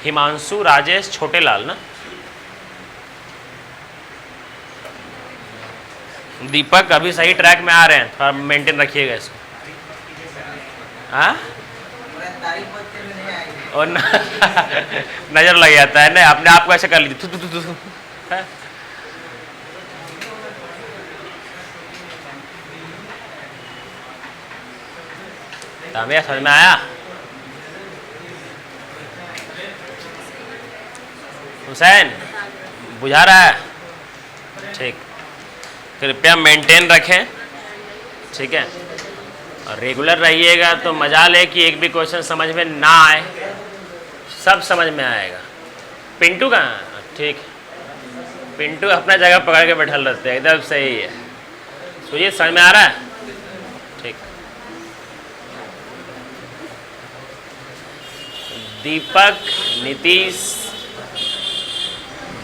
हिमांशु, राजेश, छोटे लाल ना, दीपक अभी सही ट्रैक में आ रहे हैं, थोड़ा मेंटेन रखिएगा इसको। हाँ, और नजर लग जाता है ना, अपने आप को ऐसे कर लीजिए, थू थू थू थू। तामिया समझ में आया? हुसैन बुझा रहा है? ठीक, कृपया मेंटेन रखें। ठीक है, और रेगुलर रहिएगा तो मजाल है कि एक भी क्वेश्चन समझ में ना आए, सब समझ में आएगा। पिंटू कहाँ? ठीक, पिंटू अपना जगह पकड़ के बैठल रहते हैं, एकदम सही है। सुजीत समझ में आ रहा है? ठीक, दीपक, नीतीश,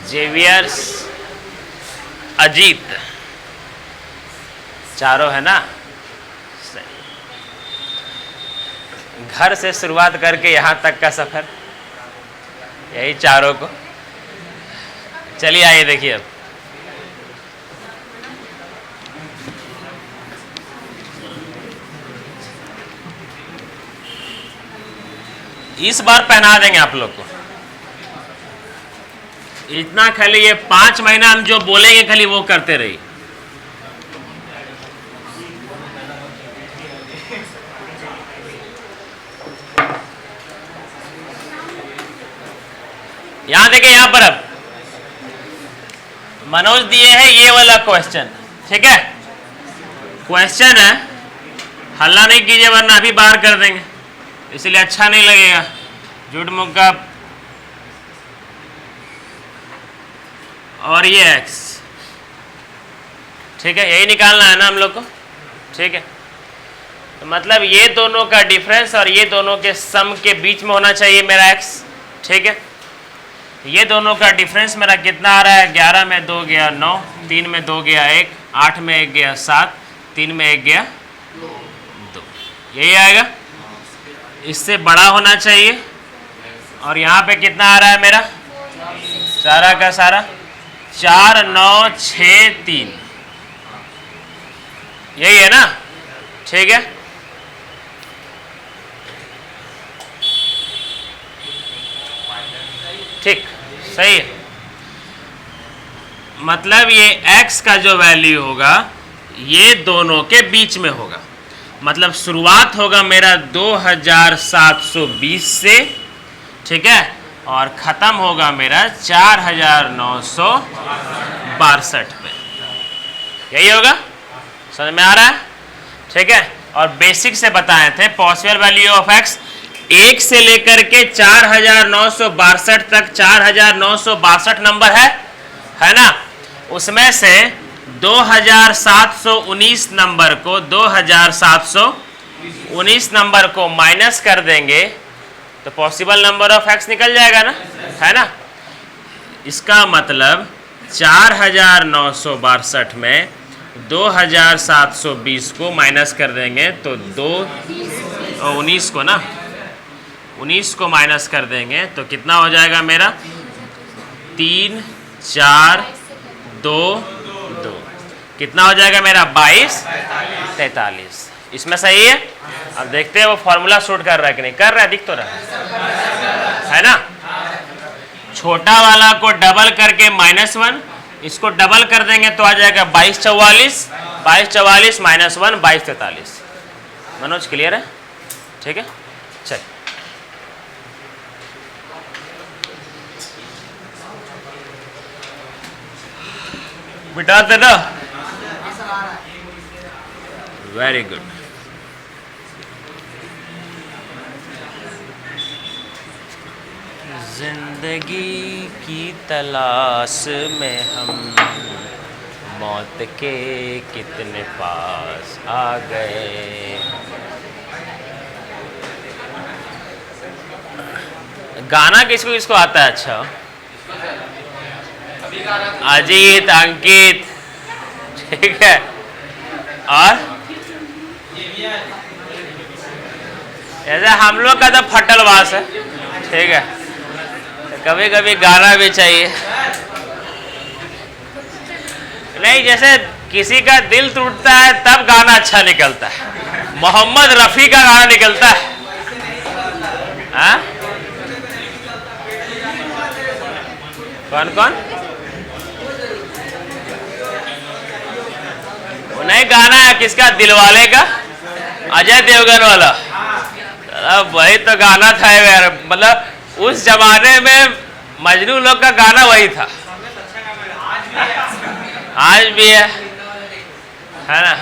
जेवियर्स, अजीत, चारों है ना? सही। घर से शुरुआत करके यहाँ तक का सफर, यही चारों को। चलिए आइए देखिए अब। इस बार पहना देंगे आप लोग को, इतना खाली ये 5 महीना हम जो बोलेंगे खाली वो करते रहिए। यहां देखिए, यहां पर अब मनोज दिए हैं ये वाला क्वेश्चन। ठीक है, क्वेश्चन है, हल्ला नहीं कीजिए वरना अभी बाहर कर देंगे, इसलिए अच्छा नहीं लगेगा झूठ मुक्का। और ये x, ठीक है, यही निकालना है ना हम लोग को। ठीक है, तो मतलब ये दोनों का डिफरेंस और ये दोनों के सम के बीच में होना चाहिए मेरा x। ठीक है, ये दोनों का डिफरेंस मेरा कितना आ रहा है, 11 में 2 गया 9, 3 में 2 गया 1, 8 में 1 गया 7, 3 में 1 गया 2, यही आएगा। इससे बड़ा होना चाहिए। और यहाँ पे कितना आ रहा है मेरा, सारा का सारा 4 9 6 3, यही है ना? ठीक है, ठीक, सही है। मतलब ये x का जो वैल्यू होगा ये दोनों के बीच में होगा। मतलब शुरुआत होगा मेरा 2720 से, ठीक है, और ख़त्म होगा मेरा 4962 पे, यही होगा। समझ में आ रहा है? ठीक है, और बेसिक से बताए थे पॉसिबल वैल्यू ऑफ x 1 से लेकर के 4962 तक 4962 नंबर है ना? उसमें से 2719 नंबर को 2719 नंबर को माइनस कर देंगे तो पॉसिबल नंबर ऑफ x निकल जाएगा ना, है ना? इसका मतलब 4962 में 2720 को माइनस कर देंगे तो 19 को ना, 19 को माइनस कर देंगे तो कितना हो जाएगा मेरा, 3 4 2 2, कितना हो जाएगा मेरा, 22 43। इसमें सही है? अब देखते हैं वो फॉर्मूला शूट कर रहा है कि नहीं कर रहा है, दिख तो रहा है ना? छोटा वाला को डबल करके -1, इसको डबल कर देंगे तो आ जाएगा 22 44, 22 44 -1 22 43। मनोज क्लियर है? ठीक है, चल बिटा देना। Very good. जिंदगी की तलाश में हम मौत के कितने पास आ गए। गाना किसको किसको आता है? अच्छा, अजीत, अंकित, ठीक है। और ऐसे हम लोग का तो फटलवास है, ठीक है, तो कभी कभी गाना भी चाहिए। नहीं, जैसे किसी का दिल टूटता है तब गाना अच्छा निकलता है। मोहम्मद रफ़ी का गाना निकलता है। हाँ? कौन कौन? वो नहीं गाना है किसका? दिलवाले का, अजय देवगन वाला। वही तो गाना था यार, मतलब उस जमाने में मजनू लोग का गाना वही था। आज भी है ना?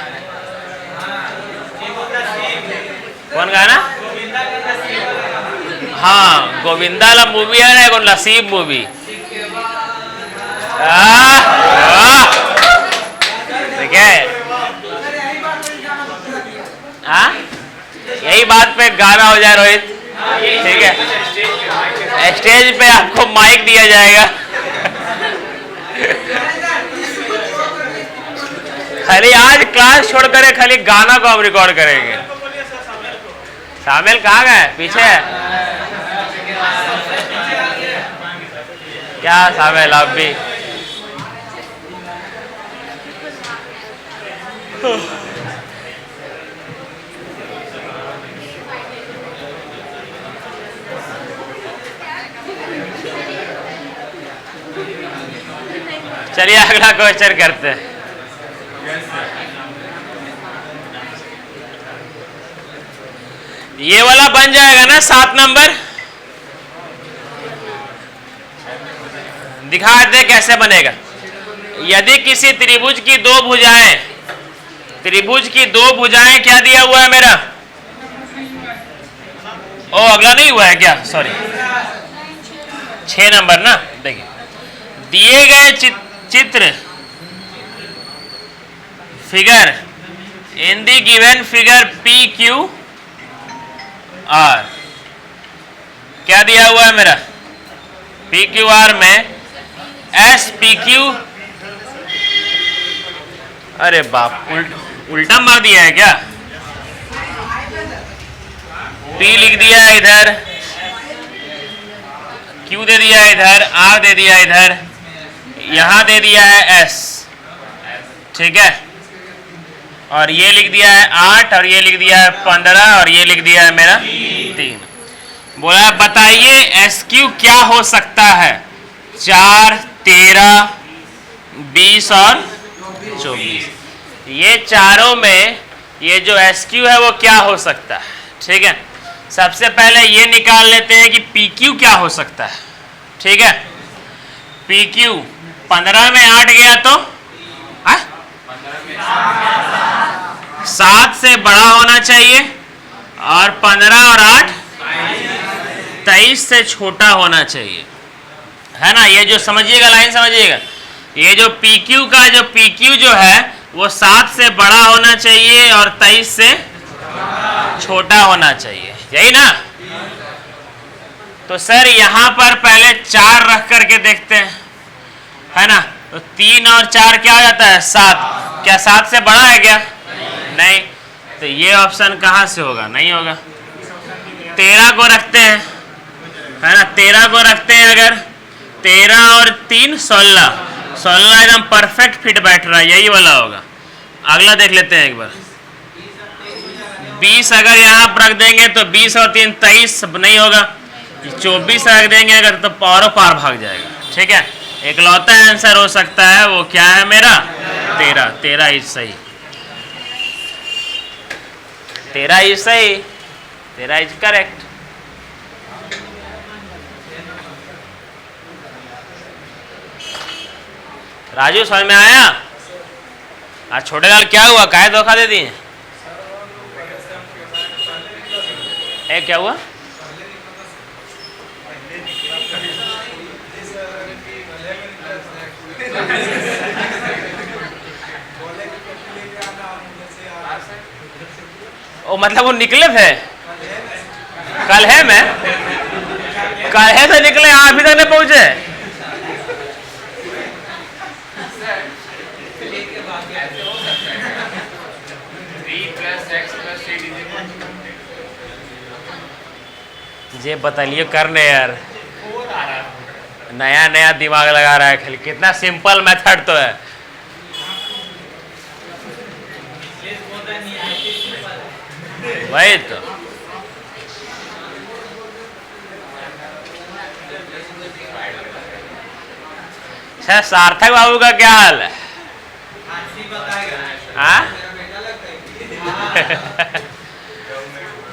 कौन गाना? हाँ, गोविंदा वाला मूवी है ना, एक नसीब मूवी। ठीक है, हाँ, यही बात पे गाना हो जाए रोहित, ठीक है। स्टेज पे आपको माइक दिया जाएगा। खाली आज क्लास छोड़कर खाली गाना को हम रिकॉर्ड करेंगे। शामिल कहाँ गए? पीछे क्या शामिल? आप भी चलिए अगला क्वेश्चन करते हैं। ये वाला बन जाएगा ना 7 नंबर? दिखा दे कैसे बनेगा। यदि किसी त्रिभुज की दो भुजाएं, त्रिभुज की दो भुजाएं क्या दिया हुआ है मेरा? ओ अगला नहीं हुआ है क्या? सॉरी, 6 नंबर ना। देखिए, दिए गए चित्र figure in the given figure P Q R, क्या दिया हुआ है मेरा? पी क्यू आर में एस पी क्यू, अरे बाप, उल्टा मार दिया है क्या? पी लिख दिया है इधर, क्यू दे दिया है इधर, आर दे दिया है इधर, यहां दे दिया है एस, ठीक है। और ये लिख दिया है 8, और ये लिख दिया है 15, और ये लिख दिया है मेरा 3। बोला बताइए एस क्यू क्या हो सकता है? 4, 13, 20 और 24। ये चारों में ये जो एस क्यू है वो क्या हो सकता है? ठीक है, सबसे पहले ये निकाल लेते हैं कि पी क्यू क्या हो सकता है। ठीक है, पी क्यू 15 में 8 गया तो 7 से बड़ा होना चाहिए, और 15 और 8 23 से छोटा होना चाहिए, है ना। ये जो समझिएगा, लाइन समझिएगा, ये जो पी क्यू का जो पी क्यू जो है वो 7 से बड़ा होना चाहिए और 23 से छोटा होना चाहिए, यही ना। तो सर यहाँ पर पहले 4 रख करके देखते हैं, है ना। तो 3 और 4 क्या हो जाता है? 7। क्या 7 से बड़ा है क्या? नहीं। तो ये ऑप्शन कहाँ से होगा? नहीं होगा। 13 को रखते हैं, है ना। 13 को रखते हैं, अगर 13 और 3 16, 16 एकदम परफेक्ट फिट बैठ रहा है, यही वाला होगा। अगला देख लेते हैं एक बार। 20 अगर यहाँ पर रख देंगे तो 20 और 3 23 नहीं होगा। 24 रख देंगे अगर तो पारो पार भाग जाएगा। ठीक है, इकलौता आंसर हो सकता है वो क्या है मेरा? 13। 13 इज सही, 13 इज सही, 13 इज करेक्ट। राजू समझ में आया? आज छोटे लाल क्या हुआ? काहे धोखा दे दिए? क्या हुआ? ओ मतलब वो निकले थे कल है मैं कल है तो निकले अभी तक नहीं पहुंचे। ये बताइए करने यार नया नया दिमाग लगा रहा है खाली कितना सिंपल मेथड तो है। वही तो सर सार्थक बाबू का क्या हाल है? हाँ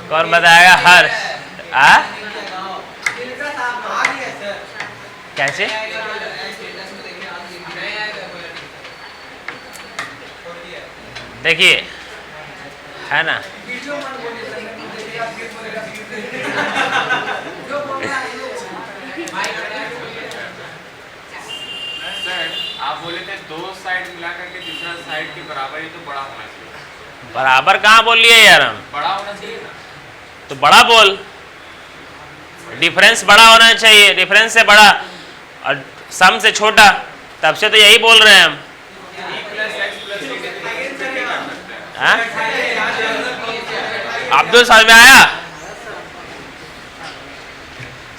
कौन बताएगा हर्ष? कैसे देखिए है ना आप बोले थे दो साइड मिला करके तीसरा साइड के बराबर ही तो बड़ा होना चाहिए। बराबर कहाँ बोल लिए यार हम? बड़ा होना चाहिए ना। तो बड़ा बोल डिफरेंस बड़ा होना चाहिए डिफरेंस से बड़ा और सम से छोटा तब से तो यही बोल रहे हैं हम। अब्दुल समझ में आया?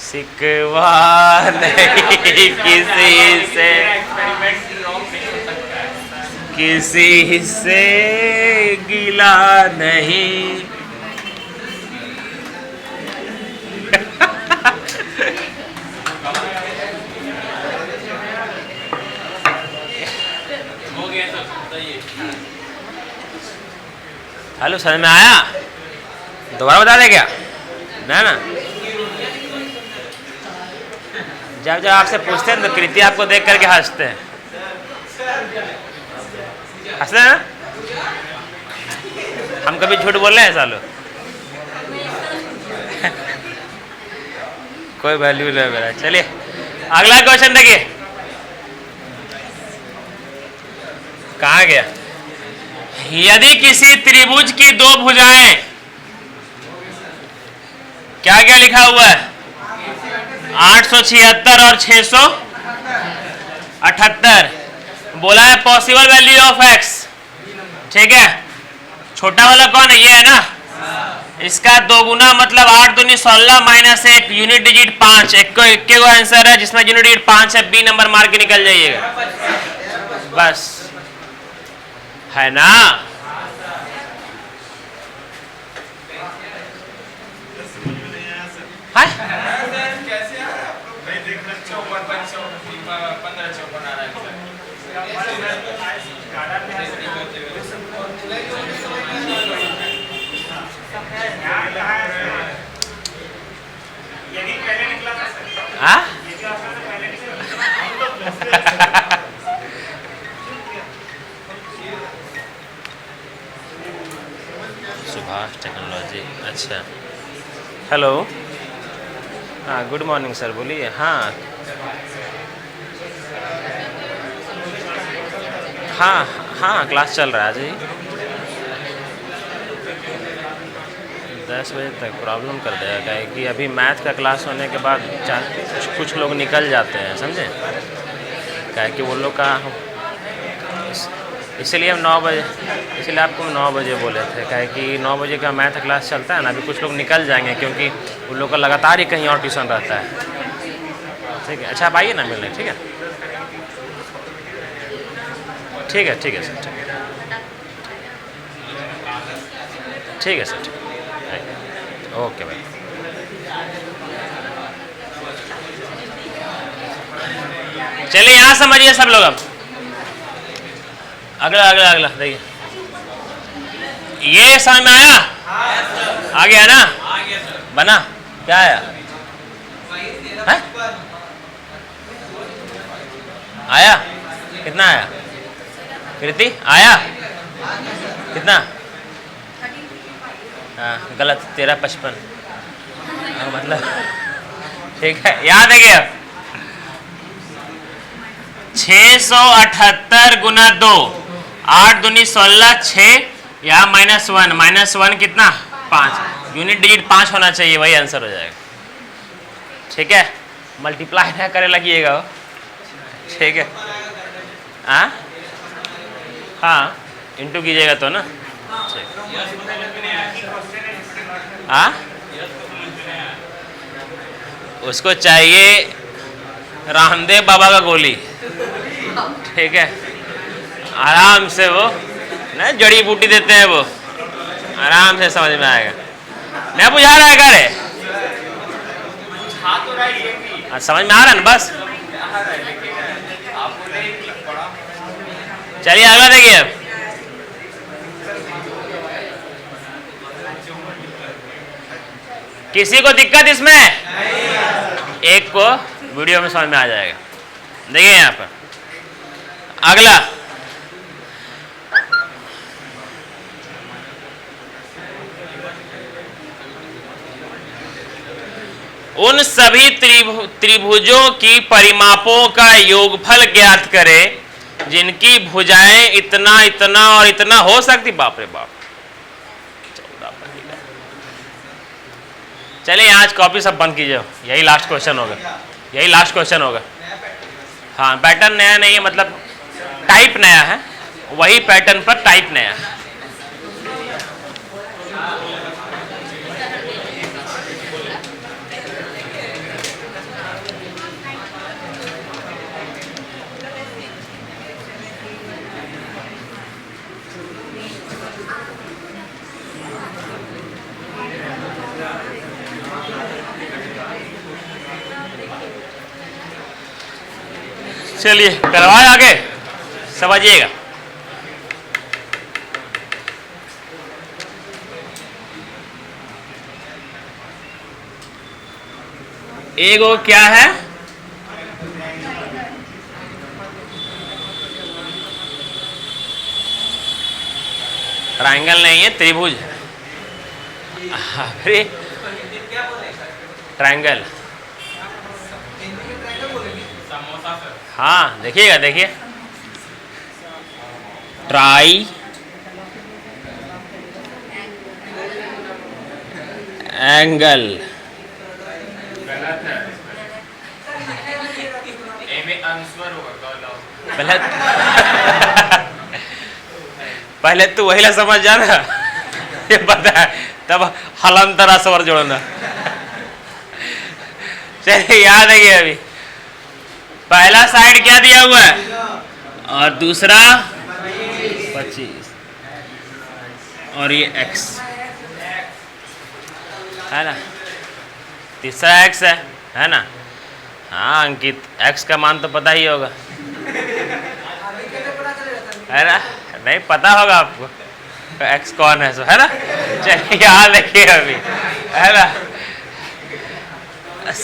सिकवा नहीं किसी से गिला नहीं। हेलो समझ में आया? दोबारा बता दे क्या? ना ना जब जब आपसे पूछते हैं तो कृति आपको देख करके हंसते हैं। हंसते हैं ना? हम कभी झूठ बोल रहे हैं सालों? कोई वैल्यू नहीं मेरा। चलिए अगला क्वेश्चन देखिए कहाँ गया। यदि किसी त्रिभुज की दो भुजाएं क्या क्या लिखा हुआ है 876 और 678 बोला है पॉसिबल वैल्यू ऑफ एक्स। ठीक है छोटा वाला कौन है? ये है ना। इसका दो गुना मतलब 8 दूनी 16 माइनस 1 यूनिट डिजिट 5 एक को आंसर है जिसमें यूनिट डिजिट 5 है। बी नंबर मार के निकल जाइएगा बस है ना। हाँ सुभाष टेक्नोलॉजी अच्छा। हेलो हाँ गुड मॉर्निंग सर बोलिए। हाँ हाँ हाँ क्लास चल रहा है जी 10 बजे तक। प्रॉब्लम कर देगा क्या कि अभी मैथ का क्लास होने के बाद कुछ लोग निकल जाते हैं समझे क्या कि वो लोग का इसलिए हम 9 बजे इसलिए आपको 9 बजे बोले थे क्या कि 9 बजे का मैथ क्लास चलता है ना। अभी कुछ लोग निकल जाएंगे क्योंकि उन लोग का लगातार ही कहीं और ट्यूशन रहता है। ठीक है अच्छा आप आइए ना मिलने। ठीक है ठीक है ठीक है सर ठीक है सर ओके भाई। चलिए यहाँ समझिए सब लोग। अब अगला अगला अगला देखिए ये समझ में आया? आ गया ना? बना क्या आया है? आया कितना आया कृति? आया कितना? हाँ गलत 1355 मतलब ठीक है याद है क्या? 6 678 गुना 2, 8 दूनी 16, 6 यहाँ -1 कितना 5, यूनिट डिजिट 5 होना चाहिए, वही आंसर हो जाएगा। ठीक है, मल्टीप्लाई ना करे लगिएगा वो, ठीक है। हाँ इंटू कीजिएगा तो ना, हाँ उसको चाहिए रामदेव बाबा का गोली, ठीक है, आराम से वो ना जड़ी बूटी देते हैं, वो आराम से समझ में आएगा। नहीं बुझा रहा है क्या रे? समझ में आ रहा है ना? बस चलिए अगला देखिए अब। किसी को दिक्कत इसमें? एक को वीडियो में समझ में आ जाएगा। देखिए यहाँ पर अगला, उन सभी त्रिभुजों की परिमापों का योगफल ज्ञात करें जिनकी भुजाएं इतना इतना और इतना हो सकती। बाप रे बाप, 14 पर। चलिए आज कॉपी सब बंद कीजिए, यही लास्ट क्वेश्चन होगा, यही लास्ट क्वेश्चन होगा। हाँ पैटर्न नया नहीं है, मतलब टाइप नया है, वही पैटर्न पर टाइप नया है। चलिए करवाए आगे, समझिएगा। एक वो क्या है, ट्रायंगल नहीं है, त्रिभुज है। ट्रायंगल, हाँ देखिएगा, देखिए ट्राई एंगल, पहले तू वही ला समझ जाना, ये पता है, तब हलंतरा स्वर जोड़ना। चलिए याद है कि अभी पहला साइड क्या दिया हुआ है और दूसरा 25 और ये x है ना, तीसरा x है ना। हाँ अंकित, x का मान तो पता ही होगा, है ना? नहीं पता होगा आपको x कौन है, सो है ना। चलिए यहाँ देखिए अभी, है ना,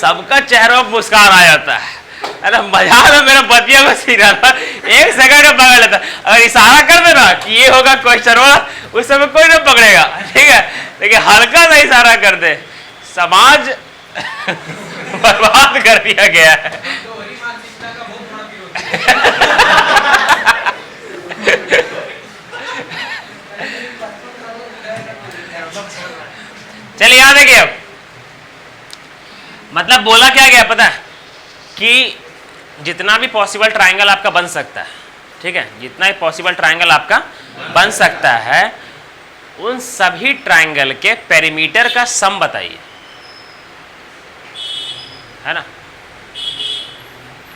सबका चेहरा पर मुस्कान आ जाता है। अरे मजा ना, मेरा बतिया को सीधा था, एक सेकंड में पकड़ लेता। अगर इशारा कर देना कि ये होगा क्वेश्चन वाला, उस समय कोई नहीं पकड़ेगा, ठीक है। लेकिन हल्का सा इशारा कर दे, समाज बर्बाद कर दिया गया है। चलिए याद है कि अब मतलब बोला क्या गया पता है कि जितना भी पॉसिबल ट्रायंगल आपका बन सकता है, ठीक है, जितना भी पॉसिबल ट्रायंगल आपका बन सकता है, उन सभी ट्रायंगल के पेरीमीटर का सम बताइए, है ना।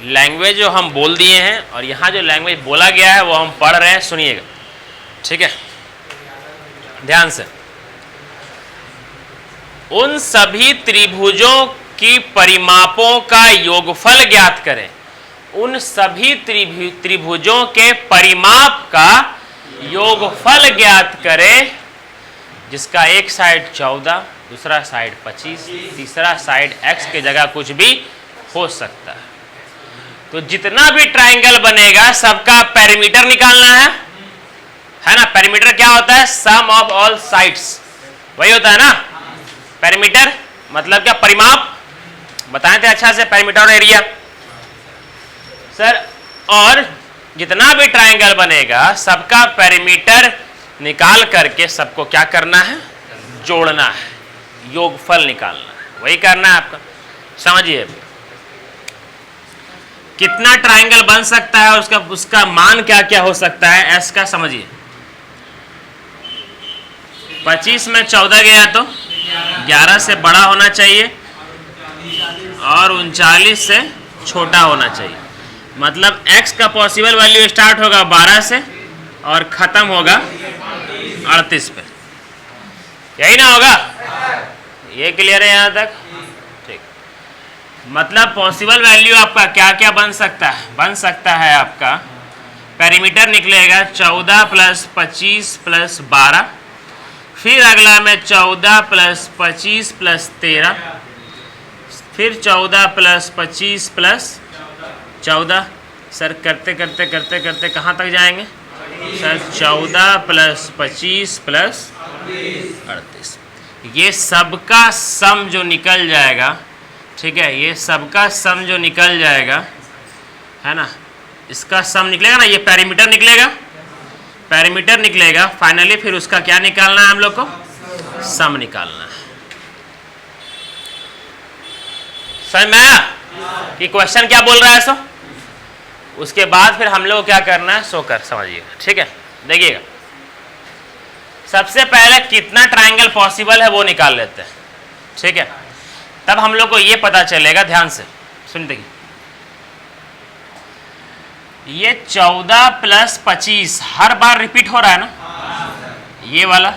लैंग्वेज जो हम बोल दिए हैं और यहाँ जो लैंग्वेज बोला गया है वो हम पढ़ रहे हैं, सुनिएगा, ठीक है, ध्यान से। उन सभी त्रिभुजों की परिमापों का योगफल ज्ञात करें। उन सभी त्रिभुजों के परिमाप का योगफल ज्ञात करें, जिसका एक साइड 14, दूसरा साइड 25, तीसरा साइड x के जगह कुछ भी हो सकता है। तो जितना भी ट्रायंगल बनेगा सबका पेरीमीटर निकालना है ना। पेरीमीटर क्या होता है? सम ऑफ ऑल साइड्स, वही होता है ना पेरीमीटर। मतलब क्या? परिमाप। बताए थे अच्छा से पेरीमीटर और एरिया। सर और जितना भी ट्राइंगल बनेगा सबका पेरीमीटर निकाल करके सबको क्या करना है, जोड़ना है, योगफल निकालना है, वही करना है आपका। समझिए कितना ट्राइंगल बन सकता है और उसका मान क्या क्या हो सकता है एस का। समझिए 25 में 14 गया तो 11 से बड़ा होना चाहिए और 39 से छोटा होना चाहिए। मतलब x का पॉसिबल वैल्यू स्टार्ट होगा 12 से और ख़त्म होगा 38 पे, यही ना होगा। ये क्लियर है यहाँ तक? ठीक। मतलब पॉसिबल वैल्यू आपका क्या क्या बन सकता है? बन सकता है आपका पेरीमीटर निकलेगा 14 प्लस 25 प्लस 12, फिर अगला में 14 प्लस 25 प्लस 13, फिर 14 प्लस 25 प्लस 14। सर करते करते करते करते कहाँ तक जाएंगे सर? 14 plus 25 plus 38। ये सबका सम जो निकल जाएगा, ठीक है, ये सबका सम जो निकल जाएगा है ना, इसका सम निकलेगा ना, ये पेरीमीटर निकलेगा, पेरीमीटर निकलेगा। फाइनली फिर उसका क्या निकालना है हम लोग को? सम निकालना है। समझ में आया कि क्वेश्चन क्या बोल रहा है? सो उसके बाद फिर हम लोग को क्या करना है सो कर समझिएगा, ठीक है। देखिएगा सबसे पहले कितना ट्राइंगल पॉसिबल है वो निकाल लेते हैं, ठीक है, तब हम लोग को ये पता चलेगा। ध्यान से सुन देखिए, ये 14 प्लस 25 हर बार रिपीट हो रहा है ना, ये वाला।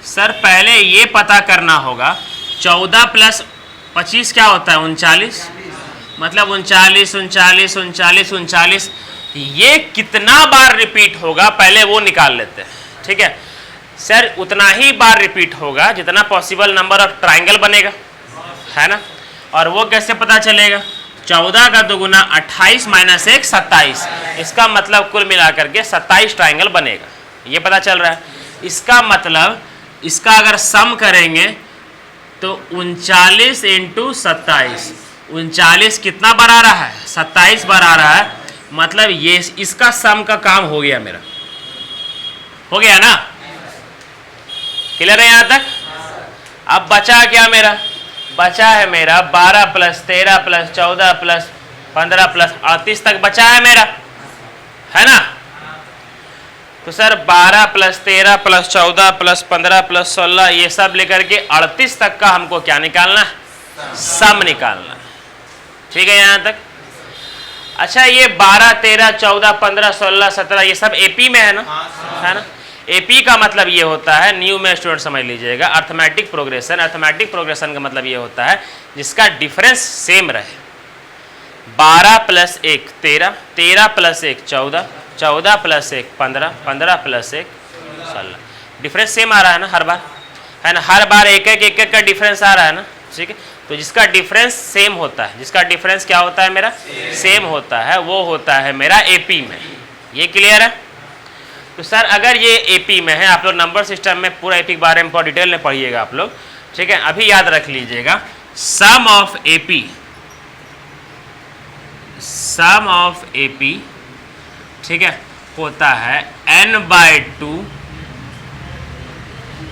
सर पहले ये पता करना होगा 14 प्लस 25 क्या होता है? 39। मतलब 39 39 39 39 ये कितना बार रिपीट होगा पहले वो निकाल लेते हैं, ठीक है। सर उतना ही बार रिपीट होगा जितना पॉसिबल नंबर ऑफ ट्राइंगल बनेगा, है ना। और वो कैसे पता चलेगा? 14 का दोगुना 28 माइनस 1 27, इसका मतलब कुल मिलाकर के 27 ट्राइंगल बनेगा, ये पता चल रहा है। इसका मतलब इसका अगर सम करेंगे तो 39 इंटू 27, 39 कितना बार आ रहा है? 27 बार आ रहा है। मतलब ये इसका सम का काम हो गया मेरा, हो गया ना? क्लियर है यहाँ तक? अब बचा क्या मेरा? बचा है मेरा 12 प्लस 13 प्लस 14 प्लस 15 प्लस 38 तक बचा है मेरा, है ना। तो sir 12 plus 13 plus 14 plus 15 plus 16 ये सब लेकर के 38 तक का हमको क्या निकालना है? सम निकालना है, ठीक है यहाँ तक। अच्छा ये 12 13 14 15 16 17 ये सब एपी में है ना, है ना। एपी का मतलब ये होता है, न्यू में स्टूडेंट समझ लीजिएगा, अर्थमेटिक प्रोग्रेशन। अर्थमेटिक प्रोग्रेशन का मतलब ये होता है जिसका डिफरेंस सेम रहे। 12 plus 1 13, 13 plus 1 14, 14 plus 1 15, 15 plus 1 16। Difference same आ रहा है ना हर बार, है ना। हर बार एक एक का डिफरेंस आ रहा है ना, ठीक है। तो जिसका डिफरेंस सेम होता है, जिसका डिफरेंस क्या होता है मेरा? सेम होता है, वो होता है मेरा एपी में। ये क्लियर है? तो सर अगर ये एपी में है, आप लोग नंबर सिस्टम में पूरा एपी के बारे में बहुत डिटेल में पढ़िएगा आप लोग, ठीक है। अभी याद रख लीजिएगा sum of AP, sum of AP, ठीक है, होता है n/2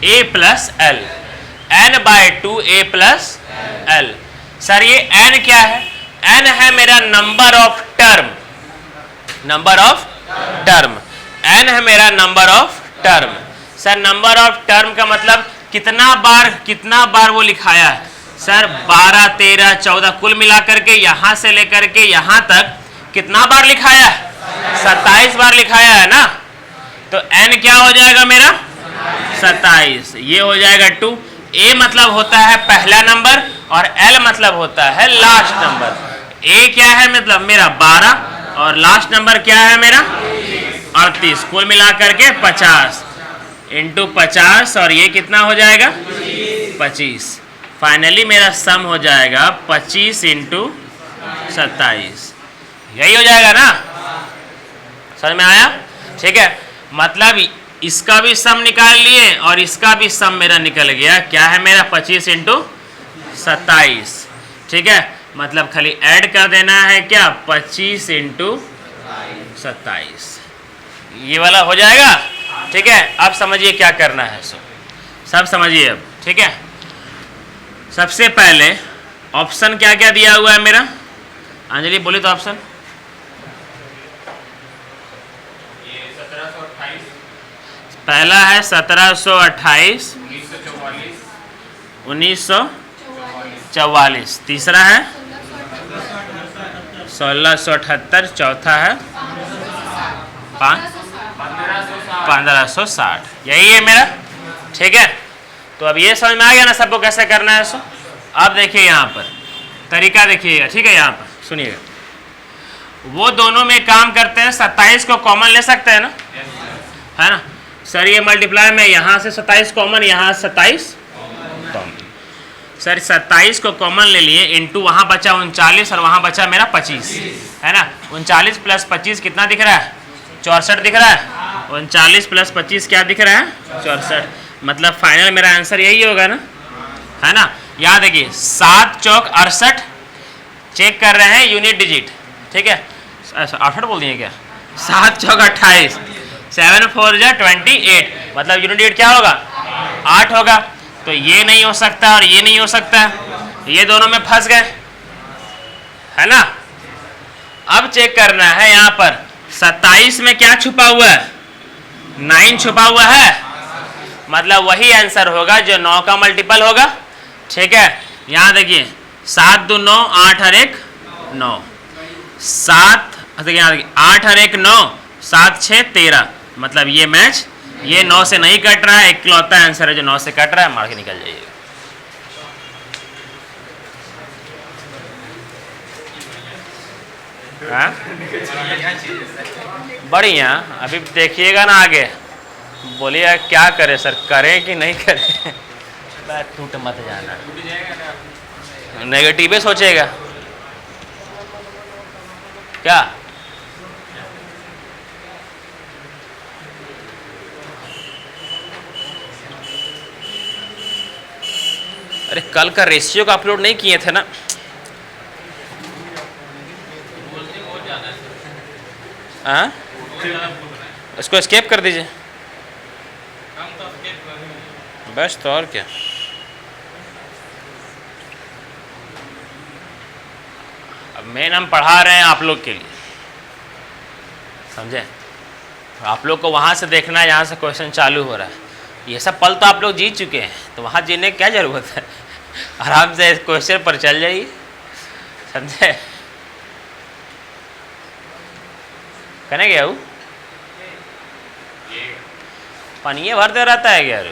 a plus L, n/2 a plus L. Sir ये n क्या है? n है मेरा number of term, number of term, n है मेरा number of term. Sir number of term का मतलब कितना बार वो लिखाया है? सर 12 13 14 कुल मिलाकर के यहाँ से लेकर के यहाँ तक कितना बार लिखाया है? 27 बार लिखाया है ना। तो n क्या हो जाएगा मेरा? 27। ये हो जाएगा 2। a मतलब होता है पहला नंबर और l मतलब होता है लास्ट नंबर। a क्या है मतलब मेरा 12 और लास्ट नंबर क्या है मेरा 38। कुल मिलाकर के 50 इंटू 50 और ये कितना हो जाएगा 25। फाइनली मेरा सम हो जाएगा 25 इंटू 27। यही हो जाएगा ना, समझ में आया? ठीक है, मतलब इसका भी सम निकाल लिए और इसका भी सम मेरा निकल गया। क्या है मेरा 25 इंटू 27, ठीक है। मतलब खाली ऐड कर देना है क्या, 25 इंटू 27, ये वाला हो जाएगा। ठीक है, अब समझिए क्या करना है, सब समझिए अब। ठीक है, सबसे पहले ऑप्शन क्या क्या दिया हुआ है मेरा, अंजलि बोले तो ऑप्शन। ये 1728, पहला है 1728, 1944, 1944, तीसरा है 1678, चौथा है 1560, यही है मेरा। ठीक है, तो अब ये समझ में आ गया ना सबको कैसे करना है। अब देखिए यहाँ पर तरीका देखिएगा। ठीक है, यहाँ पर सुनिएगा, वो दोनों में काम करते हैं, 27 को कॉमन ले सकते हैं ना, है ना सर। ये मल्टीप्लाई में यहाँ से 27 कॉमन, यहाँ 27 कॉमन। सर 27 को कॉमन ले लिए, इंटू वहाँ बचा 39 और वहाँ बचा मेरा 25, है ना। 39 प्लस 25 कितना दिख रहा है, 64 दिख रहा है। 39 प्लस 25 क्या दिख रहा है, 64। मतलब फाइनल मेरा आंसर यही होगा ना, है ना। यहाँ देखिए 7 चौक 68, चेक कर रहे हैं यूनिट डिजिट। ठीक है, 68 बोल दिए क्या, 7 चौक 28, 7 4 जा 28, मतलब यूनिट डिजिट क्या होगा, 8 होगा। तो ये नहीं हो सकता और ये नहीं हो सकता, ये दोनों में फंस गए, है ना। अब चेक करना है यहाँ पर 27 में क्या छुपा हुआ है, 9 छुपा हुआ है, मतलब वही आंसर होगा जो 9 का मल्टीपल होगा। ठीक है, यहाँ देखिए 7 2 9, 8 और 1 9, 7 यहाँ देखिए 8 और 1 9, 7 6 13, मतलब ये मैच, ये 9 से नहीं कट रहा है, इकलौता आंसर है जो 9 से कट रहा है, मार के निकल जाइएगा। हाँ? बढ़िया, अभी देखिएगा ना आगे, बोलिए क्या करे सर, करें कि नहीं करें। टूट मत जाना, नेगेटिव सोचेगा क्या। अरे कल का रेशियो का अपलोड नहीं किए थे ना, हाँ इसको एस्केप कर दीजिए बस, तो और क्या। अब मेन हम पढ़ा रहे हैं आप लोग के लिए, समझे। आप लोग को वहाँ से देखना है जहाँ से क्वेश्चन चालू हो रहा है, ये सब पल तो आप लोग जीत चुके हैं, तो वहाँ जीने की क्या ज़रूरत है, आराम से क्वेश्चन पर चल जाइए, समझे। कहने गया हूँ पानी भरते रहता है क्या,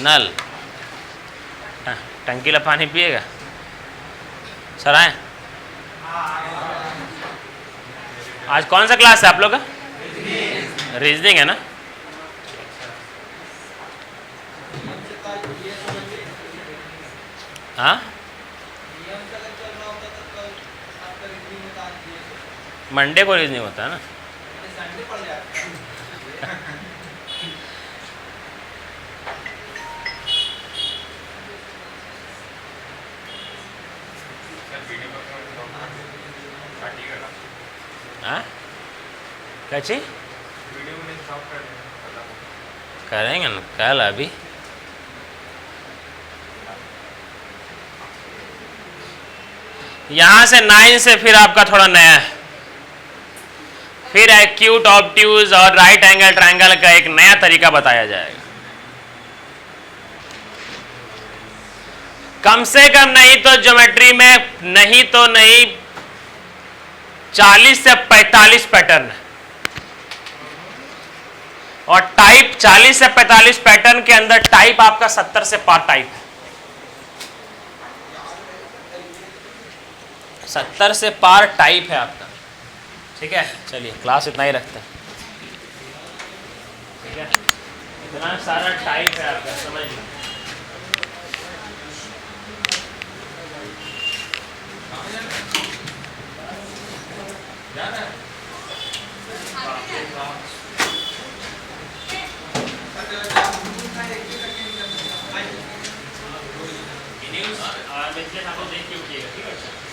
नल टंकी ला पानी पिएगा सर। आए आज कौन सा क्लास है आप लोग का, रीजनिंग है ना। हाँ मंडे को रीजनिंग होता है ना। हाँ क्या चीज करेंगे ना कल, अभी यहाँ से 9 से फिर आपका थोड़ा नया है, फिर एक्यूट ऑब्ट्यूज और राइट एंगल ट्रायंगल का एक नया तरीका बताया जाएगा। कम से कम नहीं तो ज्योमेट्री में नहीं तो नहीं 40 से 45 पैटर्न है, और टाइप 40 से 45 पैटर्न के अंदर टाइप आपका 70 से पार टाइप है, 70 से पार टाइप है आपका। ठीक है, चलिए क्लास इतना ही रखते हैं। ठीक है, इतना सारा टाइप है आपका, समझ लो। न्यूज़ और देख के उठिएगा, ठीक है।